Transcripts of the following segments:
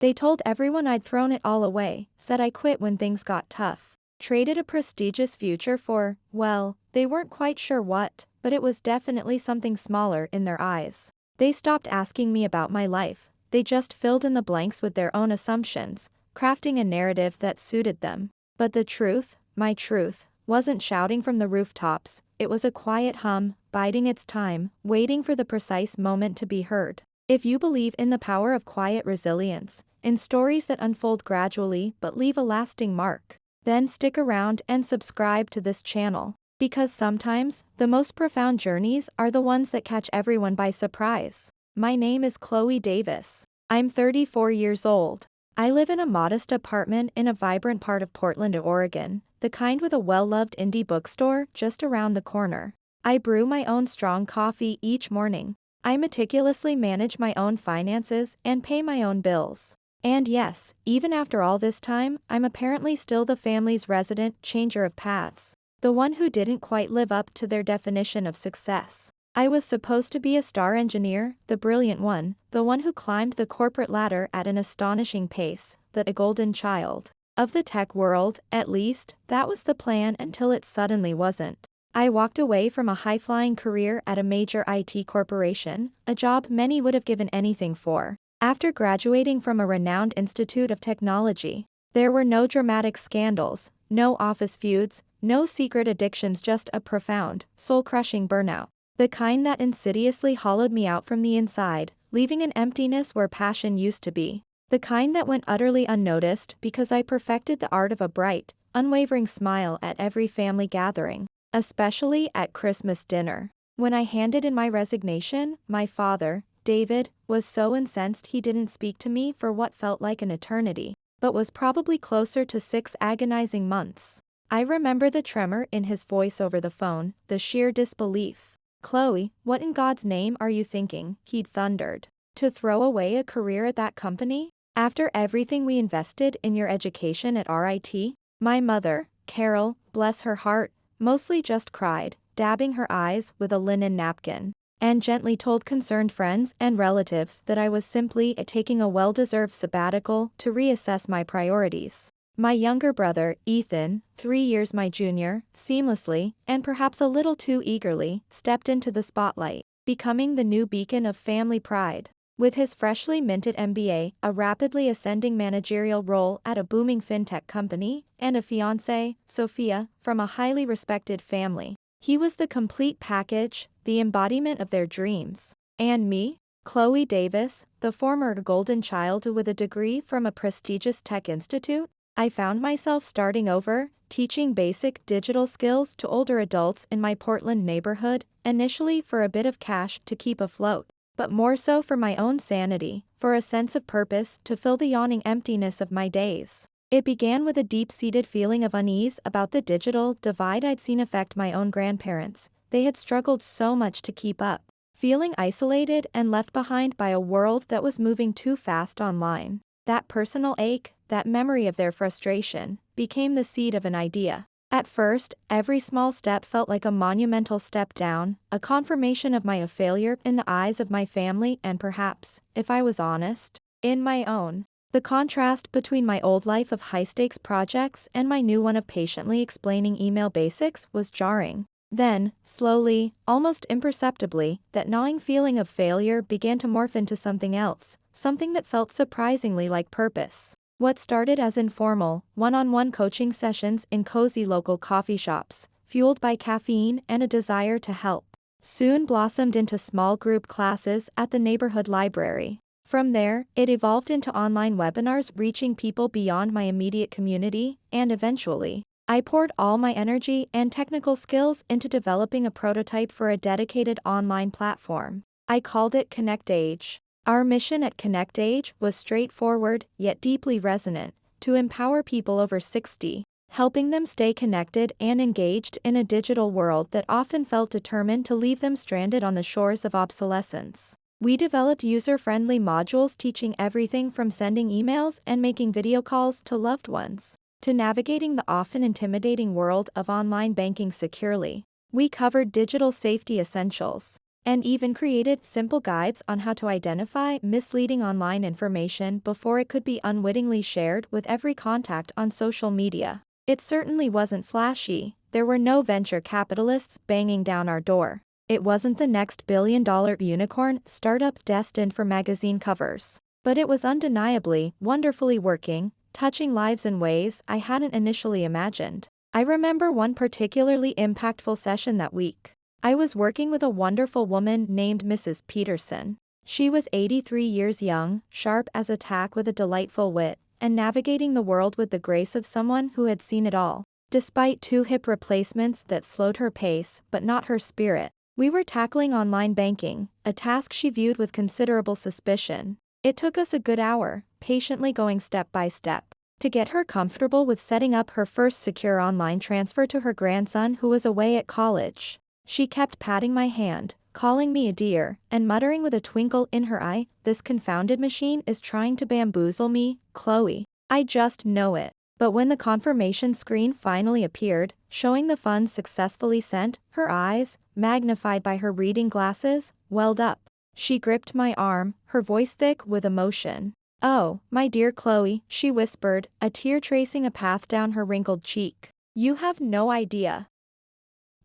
They told everyone I'd thrown it all away, said I quit when things got tough, traded a prestigious future for, well, they weren't quite sure what, but it was definitely something smaller in their eyes. They stopped asking me about my life, they just filled in the blanks with their own assumptions, crafting a narrative that suited them. But the truth, my truth, wasn't shouting from the rooftops, it was a quiet hum, biding its time, waiting for the precise moment to be heard. If you believe in the power of quiet resilience, in stories that unfold gradually but leave a lasting mark, then stick around and subscribe to this channel. Because sometimes, the most profound journeys are the ones that catch everyone by surprise. My name is Chloe Davis. I'm 34 years old. I live in a modest apartment in a vibrant part of Portland, Oregon, the kind with a well-loved indie bookstore just around the corner. I brew my own strong coffee each morning. I meticulously manage my own finances and pay my own bills. And yes, even after all this time, I'm apparently still the family's resident changer of paths. The one who didn't quite live up to their definition of success. I was supposed to be a star engineer, the brilliant one, the one who climbed the corporate ladder at an astonishing pace, the golden child. Of the tech world, at least, that was the plan until it suddenly wasn't. I walked away from a high-flying career at a major IT corporation, a job many would have given anything for. After graduating from a renowned institute of technology, there were no dramatic scandals, no office feuds, no secret addictions, just a profound, soul-crushing burnout. The kind that insidiously hollowed me out from the inside, leaving an emptiness where passion used to be. The kind that went utterly unnoticed because I perfected the art of a bright, unwavering smile at every family gathering, especially at Christmas dinner. When I handed in my resignation, my father, David, was so incensed he didn't speak to me for what felt like an eternity, but was probably closer to 6 agonizing months. I remember the tremor in his voice over the phone, the sheer disbelief. "Chloe, what in God's name are you thinking?" he'd thundered. "To throw away a career at that company? After everything we invested in your education at RIT?" My mother, Carol, bless her heart, mostly just cried, dabbing her eyes with a linen napkin, and gently told concerned friends and relatives that I was simply taking a well-deserved sabbatical to reassess my priorities. My younger brother, Ethan, 3 years my junior, seamlessly, and perhaps a little too eagerly, stepped into the spotlight, becoming the new beacon of family pride. With his freshly minted MBA, a rapidly ascending managerial role at a booming fintech company, and a fiancée, Sophia, from a highly respected family, he was the complete package, the embodiment of their dreams. And me? Chloe Davis, the former golden child with a degree from a prestigious tech institute? I found myself starting over, teaching basic digital skills to older adults in my Portland neighborhood, initially for a bit of cash to keep afloat, but more so for my own sanity, for a sense of purpose to fill the yawning emptiness of my days. It began with a deep-seated feeling of unease about the digital divide I'd seen affect my own grandparents. They had struggled so much to keep up, feeling isolated and left behind by a world that was moving too fast online. That personal ache, that memory of their frustration, became the seed of an idea. At first, every small step felt like a monumental step down, a confirmation of my failure in the eyes of my family and perhaps, if I was honest, in my own. The contrast between my old life of high-stakes projects and my new one of patiently explaining email basics was jarring. Then, slowly, almost imperceptibly, that gnawing feeling of failure began to morph into something else, something that felt surprisingly like purpose. What started as informal, one-on-one coaching sessions in cozy local coffee shops, fueled by caffeine and a desire to help, soon blossomed into small group classes at the neighborhood library. From there, it evolved into online webinars reaching people beyond my immediate community, and eventually, I poured all my energy and technical skills into developing a prototype for a dedicated online platform. I called it ConnectAge. Our mission at ConnectAge was straightforward, yet deeply resonant, to empower people over 60, helping them stay connected and engaged in a digital world that often felt determined to leave them stranded on the shores of obsolescence. We developed user-friendly modules teaching everything from sending emails and making video calls to loved ones, to navigating the often intimidating world of online banking securely. We covered digital safety essentials, and even created simple guides on how to identify misleading online information before it could be unwittingly shared with every contact on social media. It certainly wasn't flashy. There were no venture capitalists banging down our door. It wasn't the next billion-dollar unicorn startup destined for magazine covers. But it was undeniably, wonderfully working, touching lives in ways I hadn't initially imagined. I remember one particularly impactful session that week. I was working with a wonderful woman named Mrs. Peterson. She was 83 years young, sharp as a tack with a delightful wit, and navigating the world with the grace of someone who had seen it all. Despite 2 hip replacements that slowed her pace but not her spirit, we were tackling online banking, a task she viewed with considerable suspicion. It took us a good hour, patiently going step by step, to get her comfortable with setting up her first secure online transfer to her grandson who was away at college. She kept patting my hand, calling me a dear, and muttering with a twinkle in her eye, "This confounded machine is trying to bamboozle me, Chloe. I just know it." But when the confirmation screen finally appeared, showing the funds successfully sent, her eyes, magnified by her reading glasses, welled up. She gripped my arm, her voice thick with emotion. "Oh, my dear Chloe," she whispered, a tear tracing a path down her wrinkled cheek. "You have no idea.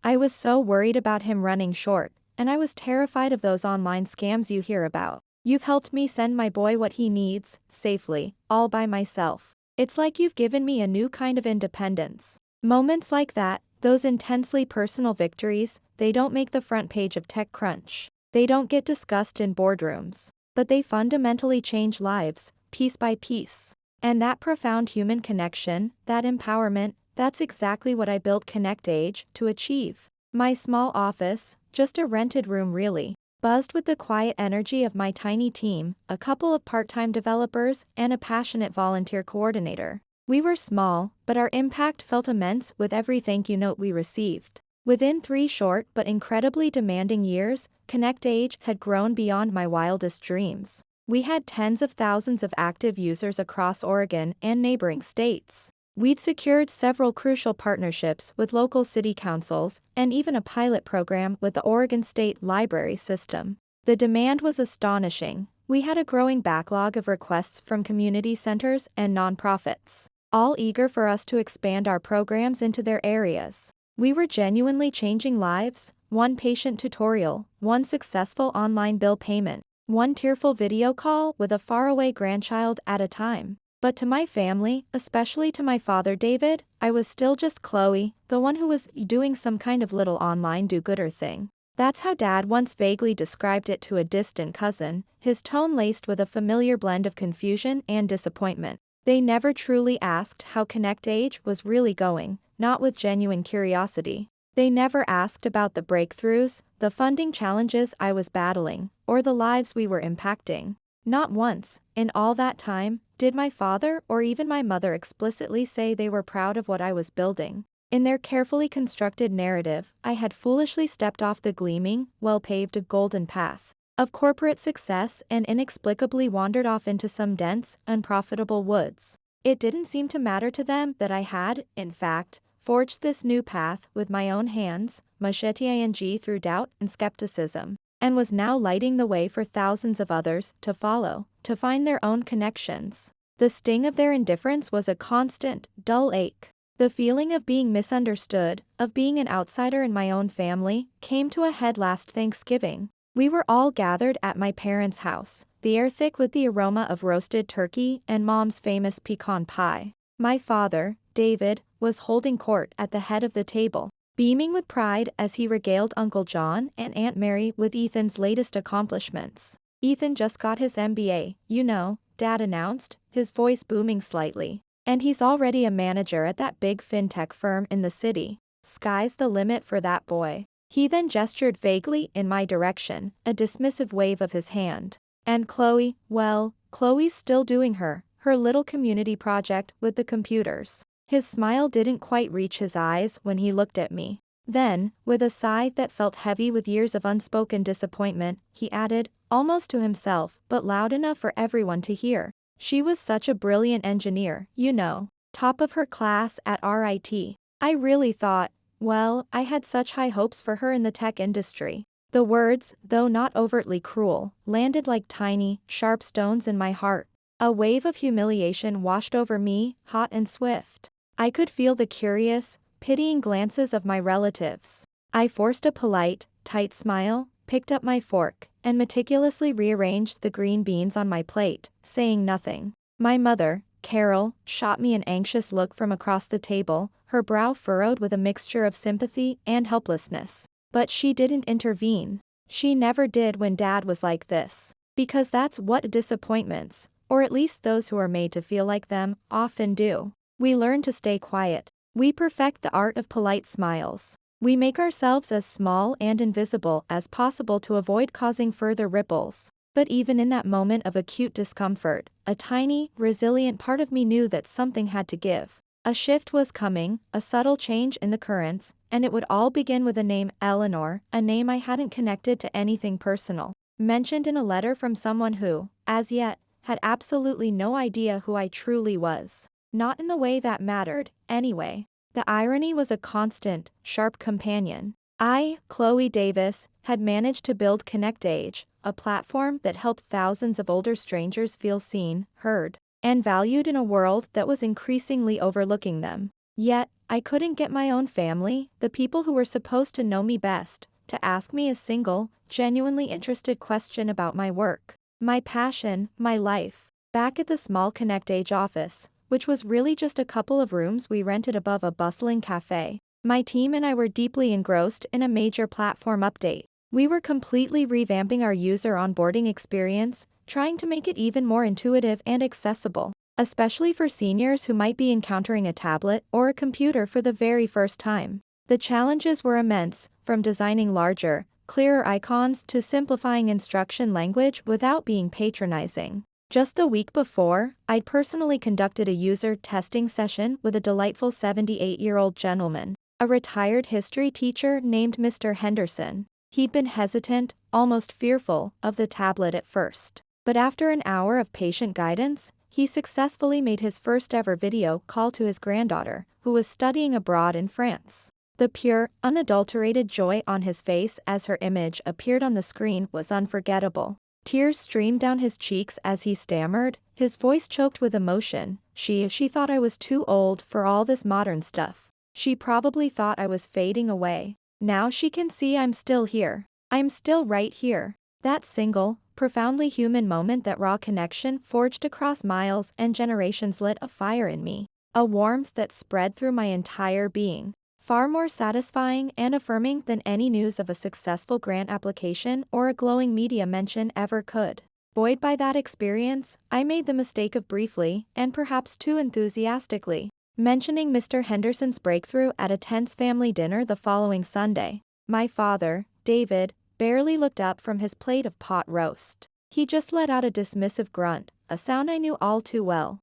I was so worried about him running short, and I was terrified of those online scams you hear about. You've helped me send my boy what he needs, safely, all by myself. It's like you've given me a new kind of independence." Moments like that, those intensely personal victories, they don't make the front page of TechCrunch. They don't get discussed in boardrooms. But they fundamentally change lives, piece by piece. And that profound human connection, that empowerment, that's exactly what I built ConnectAge to achieve. My small office, just a rented room really, buzzed with the quiet energy of my tiny team, a couple of part-time developers, and a passionate volunteer coordinator. We were small, but our impact felt immense with every thank you note we received. Within 3 short but incredibly demanding years, ConnectAge had grown beyond my wildest dreams. We had tens of thousands of active users across Oregon and neighboring states. We'd secured several crucial partnerships with local city councils and even a pilot program with the Oregon State Library System. The demand was astonishing. We had a growing backlog of requests from community centers and nonprofits, all eager for us to expand our programs into their areas. We were genuinely changing lives, one patient tutorial, one successful online bill payment, one tearful video call with a faraway grandchild at a time. But to my family, especially to my father David, I was still just Chloe, the one who was doing some kind of little online do-gooder thing. That's how Dad once vaguely described it to a distant cousin, his tone laced with a familiar blend of confusion and disappointment. They never truly asked how ConnectAge was really going, not with genuine curiosity. They never asked about the breakthroughs, the funding challenges I was battling, or the lives we were impacting. Not once, in all that time, did my father or even my mother explicitly say they were proud of what I was building. In their carefully constructed narrative, I had foolishly stepped off the gleaming, well-paved golden path of corporate success and inexplicably wandered off into some dense, unprofitable woods. It didn't seem to matter to them that I had, in fact, forged this new path with my own hands, machete through doubt and skepticism, and was now lighting the way for thousands of others to follow, to find their own connections. The sting of their indifference was a constant, dull ache. The feeling of being misunderstood, of being an outsider in my own family, came to a head last Thanksgiving. We were all gathered at my parents' house, the air thick with the aroma of roasted turkey and Mom's famous pecan pie. My father, David, was holding court at the head of the table, beaming with pride as he regaled Uncle John and Aunt Mary with Ethan's latest accomplishments. "Ethan just got his MBA, you know," Dad announced, his voice booming slightly. "And he's already a manager at that big fintech firm in the city. Sky's the limit for that boy." He then gestured vaguely in my direction, a dismissive wave of his hand. "And Chloe, well, Chloe's still doing her little community project with the computers." His smile didn't quite reach his eyes when he looked at me. Then, with a sigh that felt heavy with years of unspoken disappointment, he added, almost to himself, but loud enough for everyone to hear, "She was such a brilliant engineer, you know. Top of her class at RIT. I really thought, well, I had such high hopes for her in the tech industry." The words, though not overtly cruel, landed like tiny, sharp stones in my heart. A wave of humiliation washed over me, hot and swift. I could feel the curious, pitying glances of my relatives. I forced a polite, tight smile, picked up my fork, and meticulously rearranged the green beans on my plate, saying nothing. My mother, Carol, shot me an anxious look from across the table, her brow furrowed with a mixture of sympathy and helplessness. But she didn't intervene. She never did when Dad was like this. Because that's what disappointments, or at least those who are made to feel like them, often do. We learn to stay quiet. We perfect the art of polite smiles. We make ourselves as small and invisible as possible to avoid causing further ripples. But even in that moment of acute discomfort, a tiny, resilient part of me knew that something had to give. A shift was coming, a subtle change in the currents, and it would all begin with a name, Eleanor, a name I hadn't connected to anything personal. Mentioned in a letter from someone who, as yet, had absolutely no idea who I truly was. Not in the way that mattered, anyway. The irony was a constant, sharp companion. I, Chloe Davis, had managed to build ConnectAge, a platform that helped thousands of older strangers feel seen, heard, and valued in a world that was increasingly overlooking them. Yet, I couldn't get my own family, the people who were supposed to know me best, to ask me a single, genuinely interested question about my work, my passion, my life. Back at the small ConnectAge office, which was really just a couple of rooms we rented above a bustling cafe, my team and I were deeply engrossed in a major platform update. We were completely revamping our user onboarding experience, trying to make it even more intuitive and accessible, especially for seniors who might be encountering a tablet or a computer for the very first time. The challenges were immense, from designing larger, clearer icons to simplifying instruction language without being patronizing. Just the week before, I'd personally conducted a user testing session with a delightful 78-year-old gentleman, a retired history teacher named Mr. Henderson. He'd been hesitant, almost fearful, of the tablet at first. But after an hour of patient guidance, he successfully made his first ever video call to his granddaughter, who was studying abroad in France. The pure, unadulterated joy on his face as her image appeared on the screen was unforgettable. Tears streamed down his cheeks as he stammered, his voice choked with emotion. She thought I was too old for all this modern stuff. She probably thought I was fading away. Now she can see I'm still here. I'm still right here. That single, profoundly human moment, that raw connection forged across miles and generations, lit a fire in me. A warmth that spread through my entire being. Far more satisfying and affirming than any news of a successful grant application or a glowing media mention ever could. Buoyed by that experience, I made the mistake of briefly, and perhaps too enthusiastically, mentioning Mr. Henderson's breakthrough at a tense family dinner the following Sunday. My father, David, barely looked up from his plate of pot roast. He just let out a dismissive grunt, a sound I knew all too well.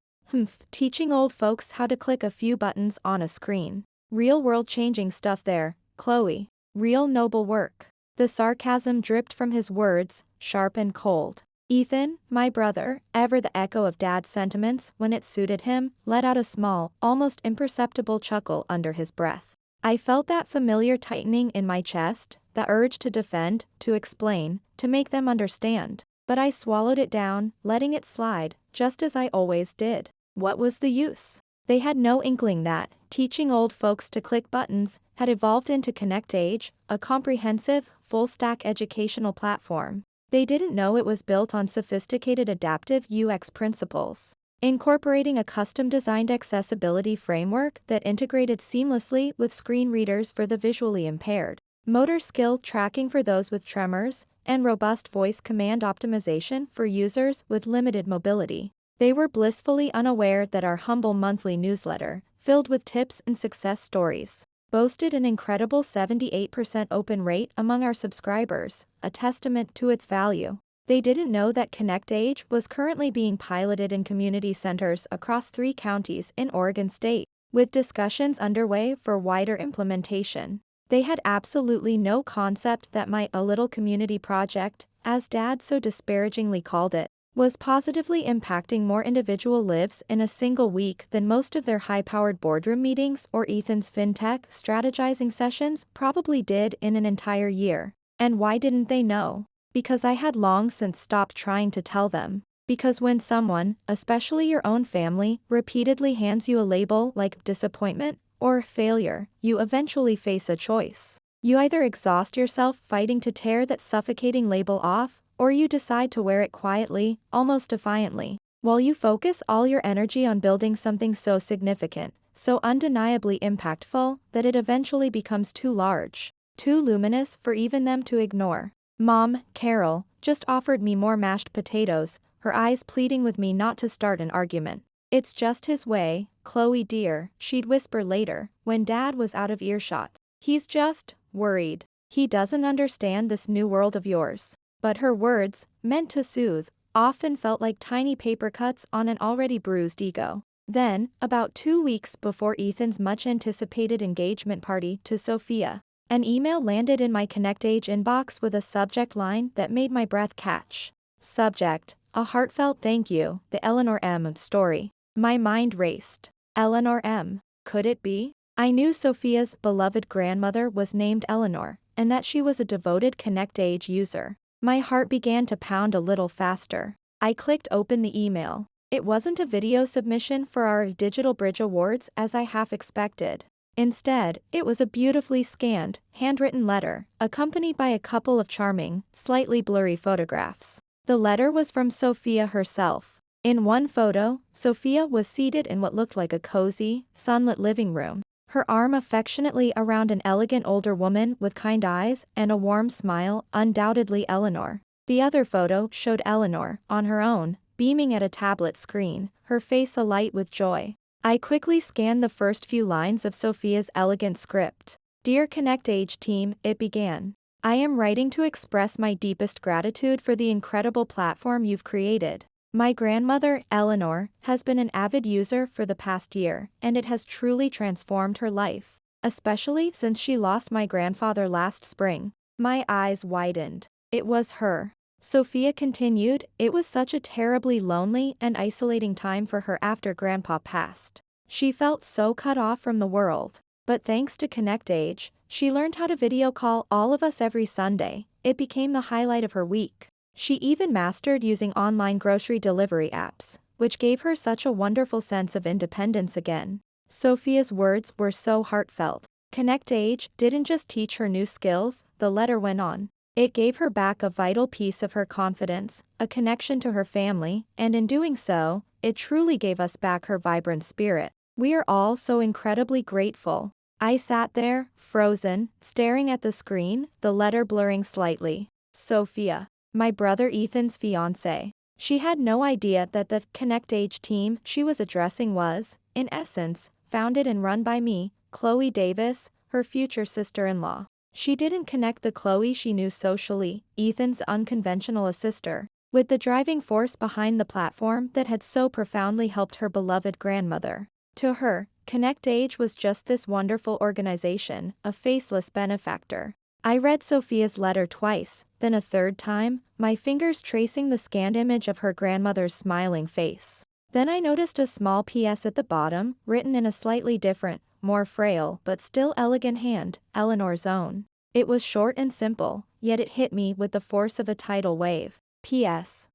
Teaching old folks how to click a few buttons on a screen. Real world-changing stuff there, Chloe. Real noble work. The sarcasm dripped from his words, sharp and cold. Ethan, my brother, ever the echo of Dad's sentiments when it suited him, let out a small, almost imperceptible chuckle under his breath. I felt that familiar tightening in my chest, the urge to defend, to explain, to make them understand. But I swallowed it down, letting it slide, just as I always did. What was the use? They had no inkling that, teaching old folks to click buttons, had evolved into ConnectAge, a comprehensive, full-stack educational platform. They didn't know it was built on sophisticated adaptive UX principles, incorporating a custom-designed accessibility framework that integrated seamlessly with screen readers for the visually impaired, motor skill tracking for those with tremors, and robust voice command optimization for users with limited mobility. They were blissfully unaware that our humble monthly newsletter, filled with tips and success stories, boasted an incredible 78% open rate among our subscribers, a testament to its value. They didn't know that ConnectAge was currently being piloted in community centers across 3 counties in Oregon State, with discussions underway for wider implementation. They had absolutely no concept that my "a little community project," as Dad so disparagingly called it, was positively impacting more individual lives in a single week than most of their high-powered boardroom meetings or Ethan's fintech strategizing sessions probably did in an entire year. And why didn't they know? Because I had long since stopped trying to tell them. Because when someone, especially your own family, repeatedly hands you a label like disappointment or failure, you eventually face a choice. You either exhaust yourself fighting to tear that suffocating label off, or you decide to wear it quietly, almost defiantly, while you focus all your energy on building something so significant, so undeniably impactful, that it eventually becomes too large, too luminous for even them to ignore. Mom, Carol, just offered me more mashed potatoes, her eyes pleading with me not to start an argument. It's just his way, Chloe dear, she'd whisper later, when Dad was out of earshot. He's just worried. He doesn't understand this new world of yours. But her words, meant to soothe, often felt like tiny paper cuts on an already bruised ego. Then, about 2 weeks before Ethan's much-anticipated engagement party to Sophia, an email landed in my ConnectAge inbox with a subject line that made my breath catch. Subject: a heartfelt thank you, the Eleanor M. story. My mind raced. Eleanor M. Could it be? I knew Sophia's beloved grandmother was named Eleanor, and that she was a devoted ConnectAge user. My heart began to pound a little faster. I clicked open the email. It wasn't a video submission for our Digital Bridge Awards as I half expected. Instead, it was a beautifully scanned, handwritten letter, accompanied by a couple of charming, slightly blurry photographs. The letter was from Sophia herself. In one photo, Sophia was seated in what looked like a cozy, sunlit living room, her arm affectionately around an elegant older woman with kind eyes and a warm smile, undoubtedly Eleanor. The other photo showed Eleanor, on her own, beaming at a tablet screen, her face alight with joy. I quickly scanned the first few lines of Sophia's elegant script. Dear ConnectAge team, it began. I am writing to express my deepest gratitude for the incredible platform you've created. My grandmother, Eleanor, has been an avid user for the past year, and it has truly transformed her life, especially since she lost my grandfather last spring. My eyes widened. It was her. Sophia continued, it was such a terribly lonely and isolating time for her after Grandpa passed. She felt so cut off from the world. But thanks to ConnectAge, she learned how to video call all of us every Sunday. It became the highlight of her week. She even mastered using online grocery delivery apps, which gave her such a wonderful sense of independence again. Sophia's words were so heartfelt. ConnectAge didn't just teach her new skills, the letter went on. It gave her back a vital piece of her confidence, a connection to her family, and in doing so, it truly gave us back her vibrant spirit. We are all so incredibly grateful. I sat there, frozen, staring at the screen, the letter blurring slightly. Sophia, my brother Ethan's fiancée. She had no idea that the ConnectAge team she was addressing was, in essence, founded and run by me, Chloe Davis, her future sister-in-law. She didn't connect the Chloe she knew socially, Ethan's unconventional sister, with the driving force behind the platform that had so profoundly helped her beloved grandmother. To her, ConnectAge was just this wonderful organization, a faceless benefactor. I read Sophia's letter twice, then a third time, my fingers tracing the scanned image of her grandmother's smiling face. Then I noticed a small PS at the bottom, written in a slightly different, more frail but still elegant hand, Eleanor's own. It was short and simple, yet it hit me with the force of a tidal wave. P.S.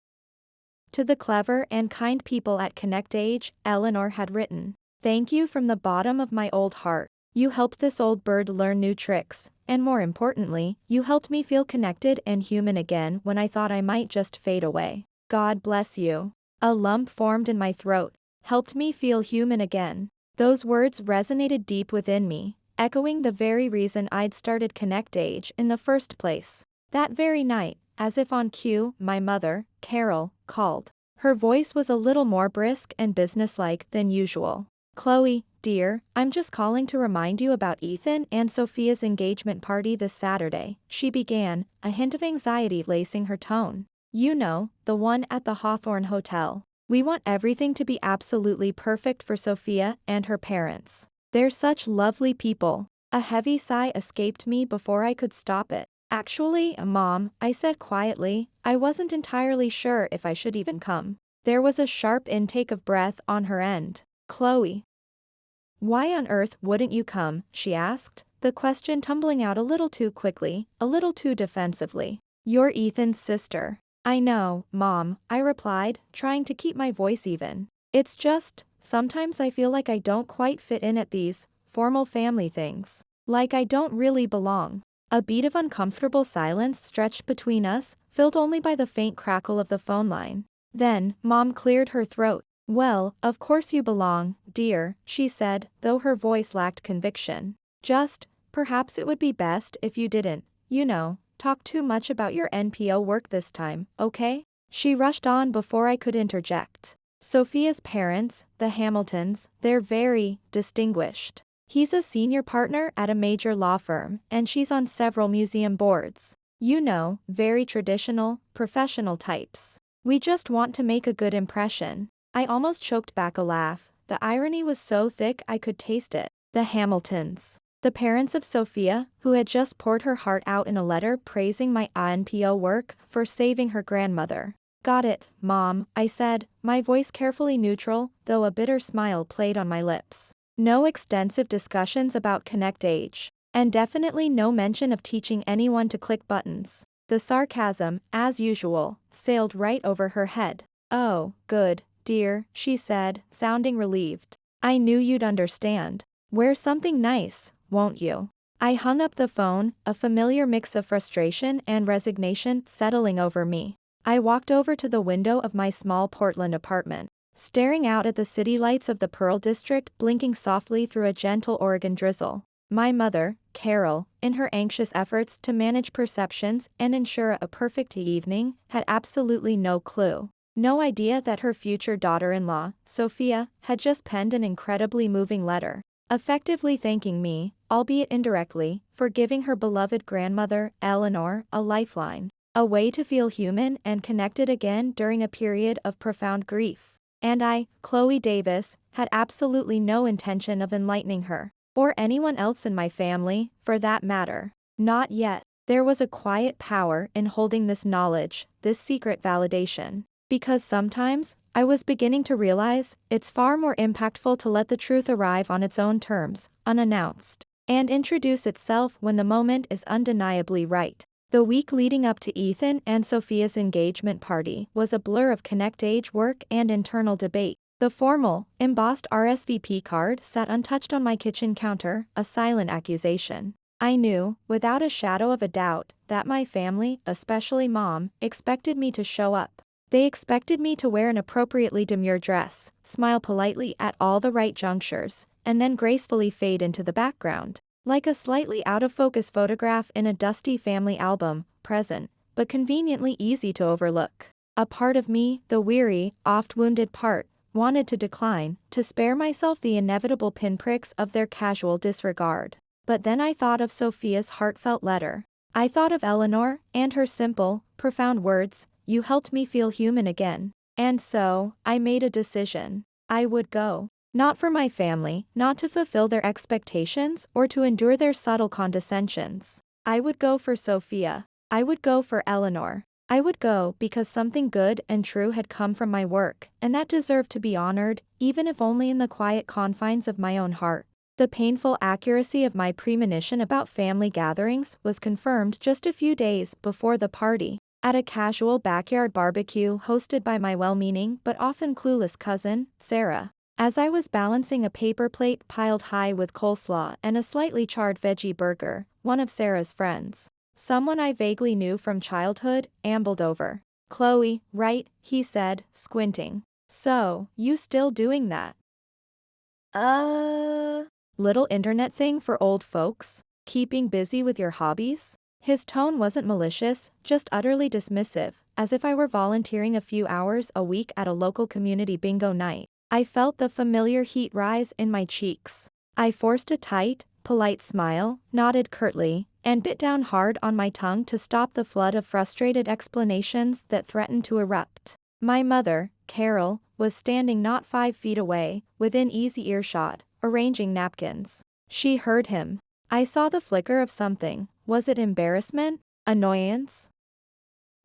To the clever and kind people at ConnectAge, Eleanor had written, thank you from the bottom of my old heart. You helped this old bird learn new tricks, and more importantly, you helped me feel connected and human again when I thought I might just fade away. God bless you. A lump formed in my throat, helped me feel human again. Those words resonated deep within me, echoing the very reason I'd started ConnectAge in the first place. That very night, as if on cue, my mother, Carol, called. Her voice was a little more brisk and businesslike than usual. Chloe, dear, I'm just calling to remind you about Ethan and Sophia's engagement party this Saturday, she began, a hint of anxiety lacing her tone. You know, the one at the Hawthorne Hotel. We want everything to be absolutely perfect for Sophia and her parents. They're such lovely people. A heavy sigh escaped me before I could stop it. Actually, Mom, I said quietly, I wasn't entirely sure if I should even come. There was a sharp intake of breath on her end. Chloe. Why on earth wouldn't you come? She asked, the question tumbling out a little too quickly, a little too defensively. "You're Ethan's sister." "I know, Mom," I replied, trying to keep my voice even. "It's just, sometimes I feel like I don't quite fit in at these formal family things. Like I don't really belong." A beat of uncomfortable silence stretched between us, filled only by the faint crackle of the phone line. Then, Mom cleared her throat. "Well, of course you belong, dear," she said, though her voice lacked conviction. "Just, perhaps it would be best if you didn't, talk too much about your NPO work this time, okay?" She rushed on before I could interject. "Sophia's parents, the Hamiltons, they're very distinguished. He's a senior partner at a major law firm, and she's on several museum boards. Very traditional, professional types. We just want to make a good impression." I almost choked back a laugh. The irony was so thick I could taste it. The Hamiltons. The parents of Sophia, who had just poured her heart out in a letter praising my NPO work for saving her grandmother. "Got it, Mom," I said, my voice carefully neutral, though a bitter smile played on my lips. No extensive discussions about ConnectAge. And definitely no mention of teaching anyone to click buttons. The sarcasm, as usual, sailed right over her head. "Oh, good, dear," she said, sounding relieved. "I knew you'd understand. Wear something nice, won't you?" I hung up the phone, a familiar mix of frustration and resignation settling over me. I walked over to the window of my small Portland apartment, staring out at the city lights of the Pearl District blinking softly through a gentle Oregon drizzle. My mother, Carol, in her anxious efforts to manage perceptions and ensure a perfect evening, had absolutely no clue. No idea that her future daughter-in-law, Sophia, had just penned an incredibly moving letter, effectively thanking me, albeit indirectly, for giving her beloved grandmother, Eleanor, a lifeline, a way to feel human and connected again during a period of profound grief. And I, Chloe Davis, had absolutely no intention of enlightening her, or anyone else in my family, for that matter. Not yet. There was a quiet power in holding this knowledge, this secret validation. Because sometimes, I was beginning to realize, it's far more impactful to let the truth arrive on its own terms, unannounced, and introduce itself when the moment is undeniably right. The week leading up to Ethan and Sophia's engagement party was a blur of ConnectAge work and internal debate. The formal, embossed RSVP card sat untouched on my kitchen counter, a silent accusation. I knew, without a shadow of a doubt, that my family, especially Mom, expected me to show up. They expected me to wear an appropriately demure dress, smile politely at all the right junctures, and then gracefully fade into the background. Like a slightly out-of-focus photograph in a dusty family album, present, but conveniently easy to overlook. A part of me, the weary, oft-wounded part, wanted to decline, to spare myself the inevitable pinpricks of their casual disregard. But then I thought of Sophia's heartfelt letter. I thought of Eleanor, and her simple, profound words, "You helped me feel human again." And so, I made a decision. I would go. Not for my family, not to fulfill their expectations or to endure their subtle condescensions. I would go for Sophia. I would go for Eleanor. I would go because something good and true had come from my work, and that deserved to be honored, even if only in the quiet confines of my own heart. The painful accuracy of my premonition about family gatherings was confirmed just a few days before the party, at a casual backyard barbecue hosted by my well-meaning but often clueless cousin, Sarah. As I was balancing a paper plate piled high with coleslaw and a slightly charred veggie burger, one of Sarah's friends, someone I vaguely knew from childhood, ambled over. "Chloe, right?" he said, squinting. "So, you still doing that little internet thing for old folks? Keeping busy with your hobbies?" His tone wasn't malicious, just utterly dismissive, as if I were volunteering a few hours a week at a local community bingo night. I felt the familiar heat rise in my cheeks. I forced a tight, polite smile, nodded curtly, and bit down hard on my tongue to stop the flood of frustrated explanations that threatened to erupt. My mother, Carol, was standing not 5 feet away, within easy earshot, arranging napkins. She heard him. I saw the flicker of something, was it embarrassment, annoyance,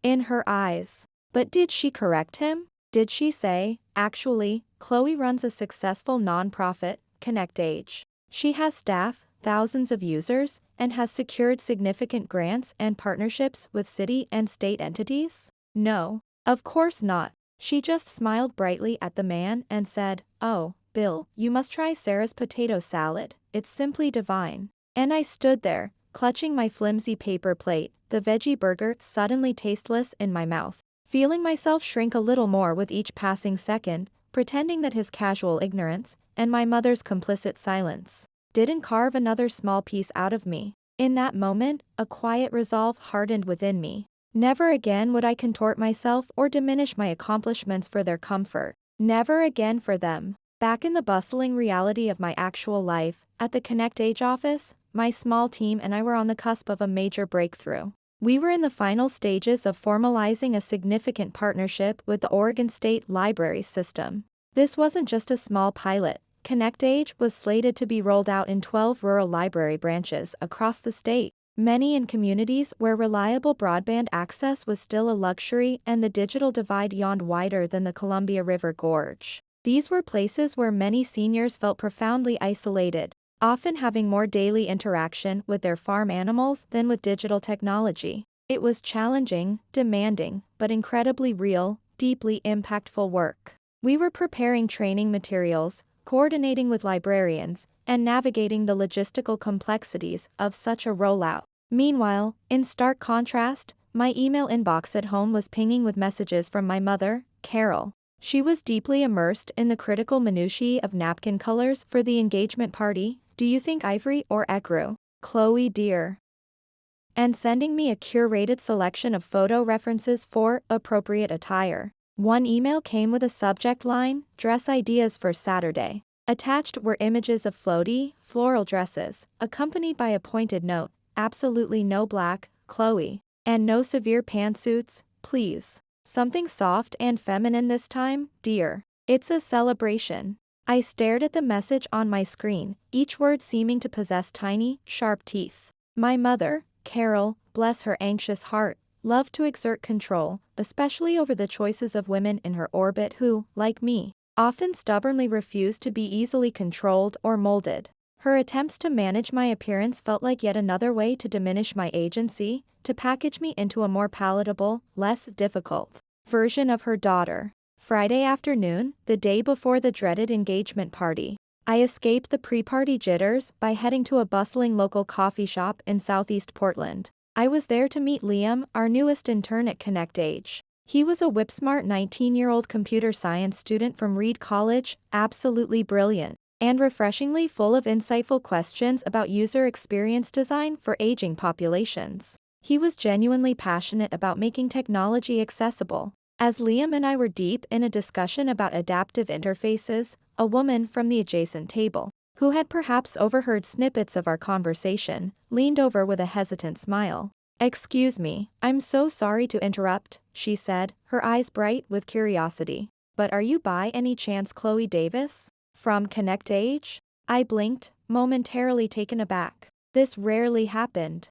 in her eyes. But did she correct him? Did she say, "Actually, Chloe runs a successful non-profit, ConnectAge. She has staff, thousands of users, and has secured significant grants and partnerships with city and state entities? No. Of course not. She just smiled brightly at the man and said, "Oh, Bill, you must try Sarah's potato salad. It's simply divine." And I stood there, clutching my flimsy paper plate, the veggie burger suddenly tasteless in my mouth, feeling myself shrink a little more with each passing second, pretending that his casual ignorance, and my mother's complicit silence, didn't carve another small piece out of me. In that moment, a quiet resolve hardened within me. Never again would I contort myself or diminish my accomplishments for their comfort. Never again for them. Back in the bustling reality of my actual life, at the ConnectAge office, my small team and I were on the cusp of a major breakthrough. We were in the final stages of formalizing a significant partnership with the Oregon State Library System. This wasn't just a small pilot. ConnectAge was slated to be rolled out in 12 rural library branches across the state, many in communities where reliable broadband access was still a luxury and the digital divide yawned wider than the Columbia River Gorge. These were places where many seniors felt profoundly isolated, often having more daily interaction with their farm animals than with digital technology. It was challenging, demanding, but incredibly real, deeply impactful work. We were preparing training materials, coordinating with librarians, and navigating the logistical complexities of such a rollout. Meanwhile, in stark contrast, my email inbox at home was pinging with messages from my mother, Carol. She was deeply immersed in the critical minutiae of napkin colors for the engagement party. "Do you think ivory or ecru, Chloe dear?" And sending me a curated selection of photo references for appropriate attire. One email came with a subject line, "Dress ideas for Saturday." Attached were images of floaty, floral dresses, accompanied by a pointed note, "Absolutely no black, Chloe. And no severe pantsuits, please. Something soft and feminine this time, dear. It's a celebration." I stared at the message on my screen, each word seeming to possess tiny, sharp teeth. My mother, Carol, bless her anxious heart, loved to exert control, especially over the choices of women in her orbit who, like me, often stubbornly refused to be easily controlled or molded. Her attempts to manage my appearance felt like yet another way to diminish my agency, to package me into a more palatable, less difficult version of her daughter. Friday afternoon, the day before the dreaded engagement party, I escaped the pre-party jitters by heading to a bustling local coffee shop in Southeast Portland. I was there to meet Liam, our newest intern at ConnectAge. He was a whip-smart 19-year-old computer science student from Reed College, absolutely brilliant, and refreshingly full of insightful questions about user experience design for aging populations. He was genuinely passionate about making technology accessible. As Liam and I were deep in a discussion about adaptive interfaces, a woman from the adjacent table, who had perhaps overheard snippets of our conversation, leaned over with a hesitant smile. "Excuse me, I'm so sorry to interrupt," she said, her eyes bright with curiosity. "But are you by any chance Chloe Davis? From ConnectAge?" I blinked, momentarily taken aback. This rarely happened.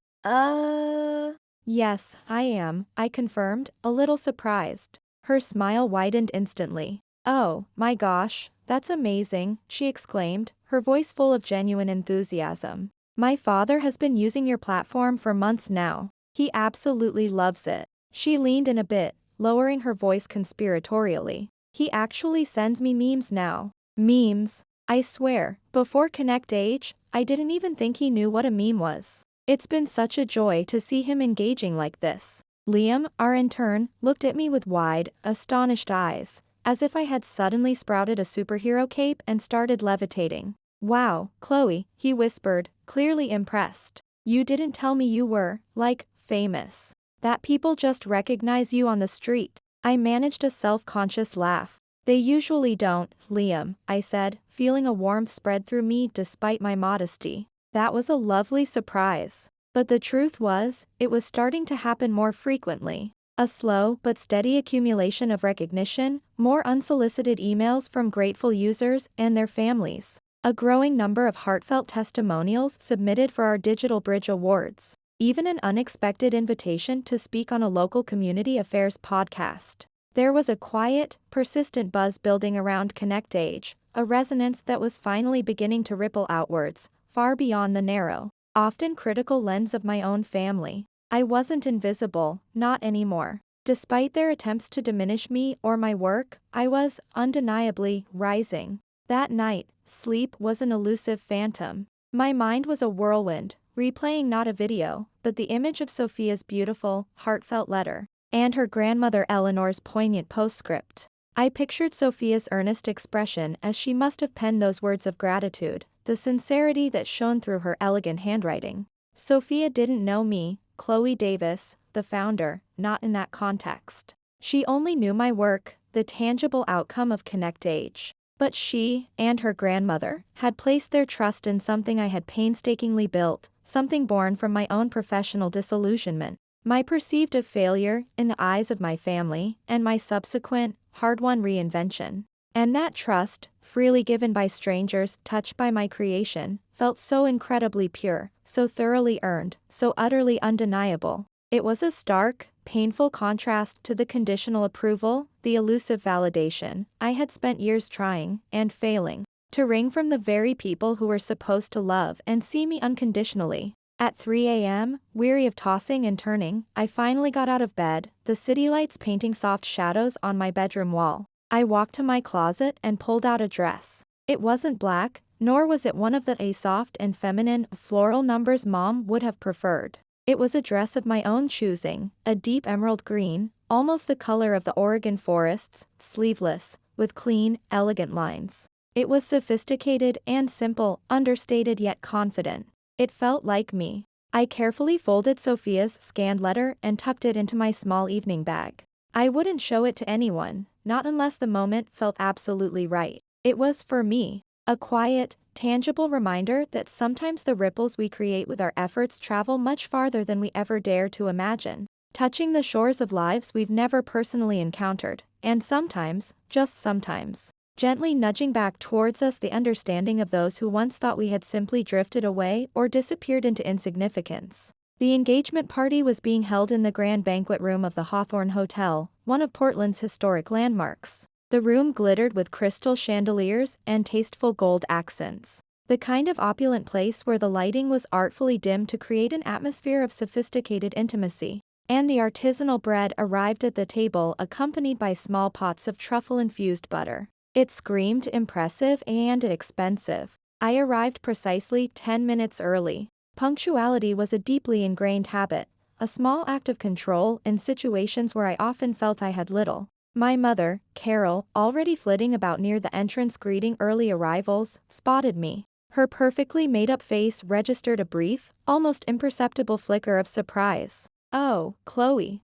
Yes, I am," I confirmed, a little surprised. Her smile widened instantly. "Oh, my gosh, that's amazing," she exclaimed, her voice full of genuine enthusiasm. "My father has been using your platform for months now. He absolutely loves it." She leaned in a bit, lowering her voice conspiratorially. "He actually sends me memes now." Memes? I swear, before ConnectAge, I didn't even think he knew what a meme was. It's been such a joy to see him engaging like this. Liam, our intern, looked at me with wide, astonished eyes, as if I had suddenly sprouted a superhero cape and started levitating. "Wow, Chloe," he whispered, clearly impressed. "You didn't tell me you were, like, famous. That people just recognize you on the street." I managed a self-conscious laugh. "They usually don't, Liam," I said, feeling a warmth spread through me despite my modesty. That was a lovely surprise. But the truth was, it was starting to happen more frequently. A slow but steady accumulation of recognition, more unsolicited emails from grateful users and their families, a growing number of heartfelt testimonials submitted for our Digital Bridge Awards, even an unexpected invitation to speak on a local community affairs podcast. There was a quiet, persistent buzz building around ConnectAge, a resonance that was finally beginning to ripple outwards, far beyond the narrow, often critical lens of my own family. I wasn't invisible, not anymore. Despite their attempts to diminish me or my work, I was, undeniably, rising. That night, sleep was an elusive phantom. My mind was a whirlwind, replaying not a video, but the image of Sophia's beautiful, heartfelt letter, and her grandmother Eleanor's poignant postscript. I pictured Sophia's earnest expression as she must have penned those words of gratitude, the sincerity that shone through her elegant handwriting. Sophia didn't know me, Chloe Davis, the founder, not in that context. She only knew my work, the tangible outcome of ConnectAge. But she, and her grandmother, had placed their trust in something I had painstakingly built, something born from my own professional disillusionment, my perceived of failure in the eyes of my family, and my subsequent, hard-won reinvention. And that trust, freely given by strangers touched by my creation, felt so incredibly pure, so thoroughly earned, so utterly undeniable. It was a stark, painful contrast to the conditional approval, the elusive validation, I had spent years trying, and failing, to wring from the very people who were supposed to love and see me unconditionally. At 3 a.m., weary of tossing and turning, I finally got out of bed, the city lights painting soft shadows on my bedroom wall. I walked to my closet and pulled out a dress. It wasn't black, nor was it one of the soft and feminine, floral numbers Mom would have preferred. It was a dress of my own choosing, a deep emerald green, almost the color of the Oregon forests, sleeveless, with clean, elegant lines. It was sophisticated and simple, understated yet confident. It felt like me. I carefully folded Sophia's scanned letter and tucked it into my small evening bag. I wouldn't show it to anyone, not unless the moment felt absolutely right. It was for me, a quiet, tangible reminder that sometimes the ripples we create with our efforts travel much farther than we ever dare to imagine, touching the shores of lives we've never personally encountered, and sometimes, just sometimes, gently nudging back towards us the understanding of those who once thought we had simply drifted away or disappeared into insignificance. The engagement party was being held in the grand banquet room of the Hawthorne Hotel, one of Portland's historic landmarks. The room glittered with crystal chandeliers and tasteful gold accents. The kind of opulent place where the lighting was artfully dimmed to create an atmosphere of sophisticated intimacy. And the artisanal bread arrived at the table accompanied by small pots of truffle-infused butter. It screamed impressive and expensive. I arrived precisely 10 minutes early. Punctuality was a deeply ingrained habit, a small act of control in situations where I often felt I had little. My mother, Carol, already flitting about near the entrance greeting early arrivals, spotted me. Her perfectly made-up face registered a brief, almost imperceptible flicker of surprise. "Oh, Chloe.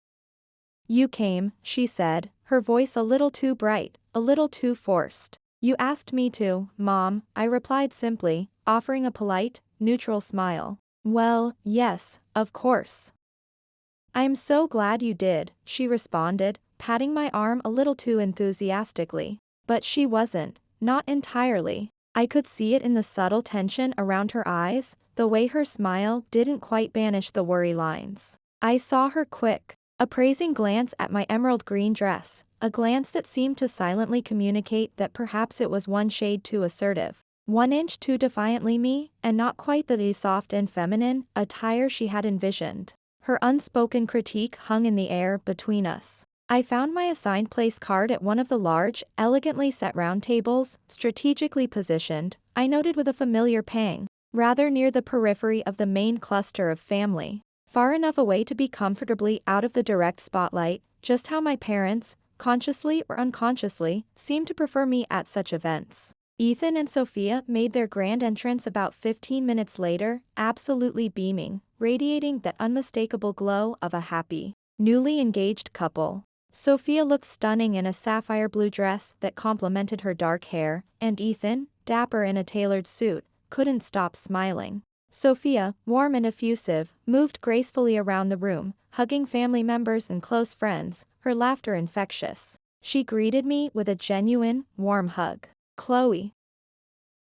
You came," she said, her voice a little too bright, a little too forced. "You asked me to, Mom," I replied simply, offering a polite, neutral smile. "Well, yes, of course. I'm so glad you did," she responded, patting my arm a little too enthusiastically. But she wasn't, not entirely. I could see it in the subtle tension around her eyes, the way her smile didn't quite banish the worry lines. I saw her quick, appraising glance at my emerald green dress, a glance that seemed to silently communicate that perhaps it was one shade too assertive, 1 inch too defiantly me, and not quite the soft and feminine attire she had envisioned. Her unspoken critique hung in the air between us. I found my assigned place card at one of the large, elegantly set round tables, strategically positioned, I noted with a familiar pang, rather near the periphery of the main cluster of family. Far enough away to be comfortably out of the direct spotlight, just how my parents, consciously or unconsciously, seemed to prefer me at such events. Ethan and Sophia made their grand entrance about 15 minutes later, absolutely beaming, radiating that unmistakable glow of a happy, newly engaged couple. Sophia looked stunning in a sapphire blue dress that complemented her dark hair, and Ethan, dapper in a tailored suit, couldn't stop smiling. Sophia, warm and effusive, moved gracefully around the room, hugging family members and close friends, her laughter infectious. She greeted me with a genuine, warm hug. "Chloe.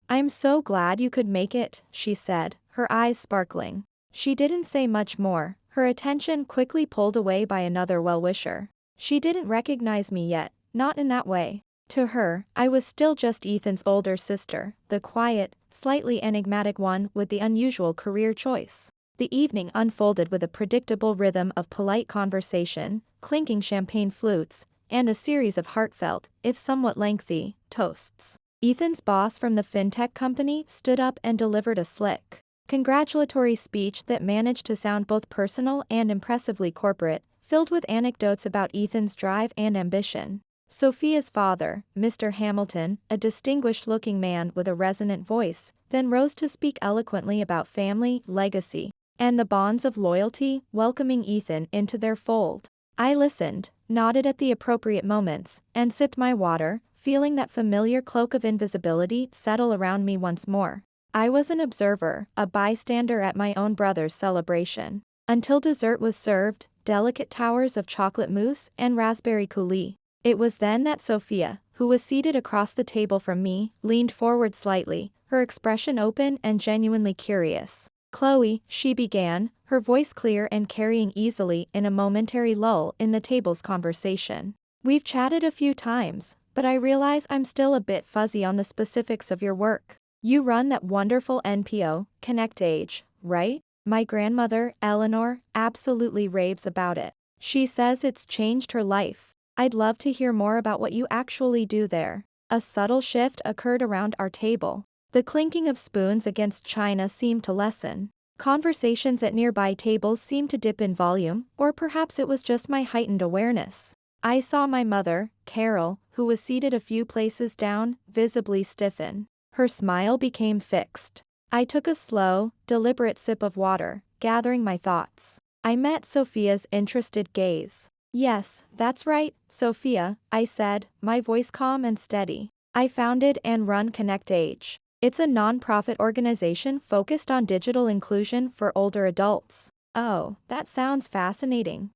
I'm so glad you could make it," she said, her eyes sparkling. She didn't say much more, her attention quickly pulled away by another well-wisher. She didn't recognize me yet, not in that way. To her, I was still just Ethan's older sister, the quiet, slightly enigmatic one with the unusual career choice. The evening unfolded with a predictable rhythm of polite conversation, clinking champagne flutes, and a series of heartfelt, if somewhat lengthy, toasts. Ethan's boss from the fintech company stood up and delivered a slick, congratulatory speech that managed to sound both personal and impressively corporate, filled with anecdotes about Ethan's drive and ambition. Sophia's father, Mr. Hamilton, a distinguished-looking man with a resonant voice, then rose to speak eloquently about family, legacy, and the bonds of loyalty, welcoming Ethan into their fold. I listened, nodded at the appropriate moments, and sipped my water, feeling that familiar cloak of invisibility settle around me once more. I was an observer, a bystander at my own brother's celebration. Until dessert was served, delicate towers of chocolate mousse and raspberry coulis. It was then that Sophia, who was seated across the table from me, leaned forward slightly, her expression open and genuinely curious. "Chloe," she began, her voice clear and carrying easily in a momentary lull in the table's conversation. "We've chatted a few times, but I realize I'm still a bit fuzzy on the specifics of your work. You run that wonderful NPO, ConnectAge, right? My grandmother, Eleanor, absolutely raves about it. She says it's changed her life. I'd love to hear more about what you actually do there." A subtle shift occurred around our table. The clinking of spoons against china seemed to lessen. Conversations at nearby tables seemed to dip in volume, or perhaps it was just my heightened awareness. I saw my mother, Carol, who was seated a few places down, visibly stiffen. Her smile became fixed. I took a slow, deliberate sip of water, gathering my thoughts. I met Sophia's interested gaze. "Yes, that's right, Sophia," I said, my voice calm and steady. "I founded and run ConnectAge. It's a non-profit organization focused on digital inclusion for older adults." "Oh, that sounds fascinating,"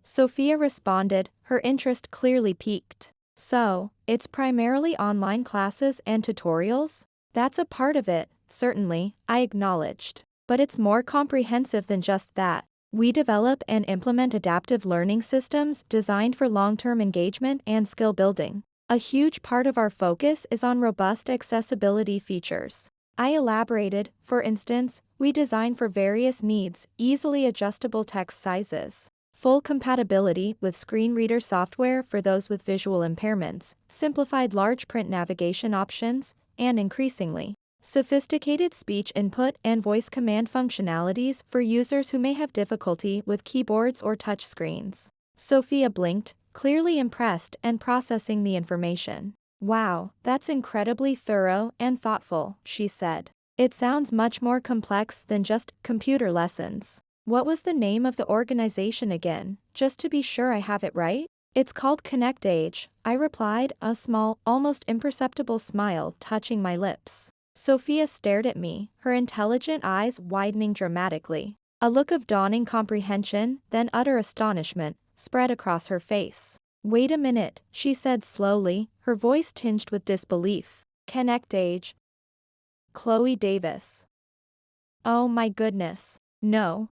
Sophia responded, her interest clearly piqued. "So, it's primarily online classes and tutorials?" "That's a part of it, certainly," I acknowledged. "But it's more comprehensive than just that. We develop and implement adaptive learning systems designed for long-term engagement and skill building. A huge part of our focus is on robust accessibility features." I elaborated. "For instance, we design for various needs, easily adjustable text sizes, full compatibility with screen reader software for those with visual impairments, simplified large print navigation options, and increasingly, sophisticated speech input and voice command functionalities for users who may have difficulty with keyboards or touchscreens." Sophia blinked, clearly impressed and processing the information. "Wow, that's incredibly thorough and thoughtful," she said. "It sounds much more complex than just computer lessons." "What was the name of the organization again, just to be sure I have it right?" "It's called ConnectAge," I replied, a small, almost imperceptible smile touching my lips. Sophia stared at me, her intelligent eyes widening dramatically. A look of dawning comprehension, then utter astonishment, spread across her face. "Wait a minute," she said slowly, her voice tinged with disbelief. "ConnectAge. Chloe Davis. Oh my goodness. No.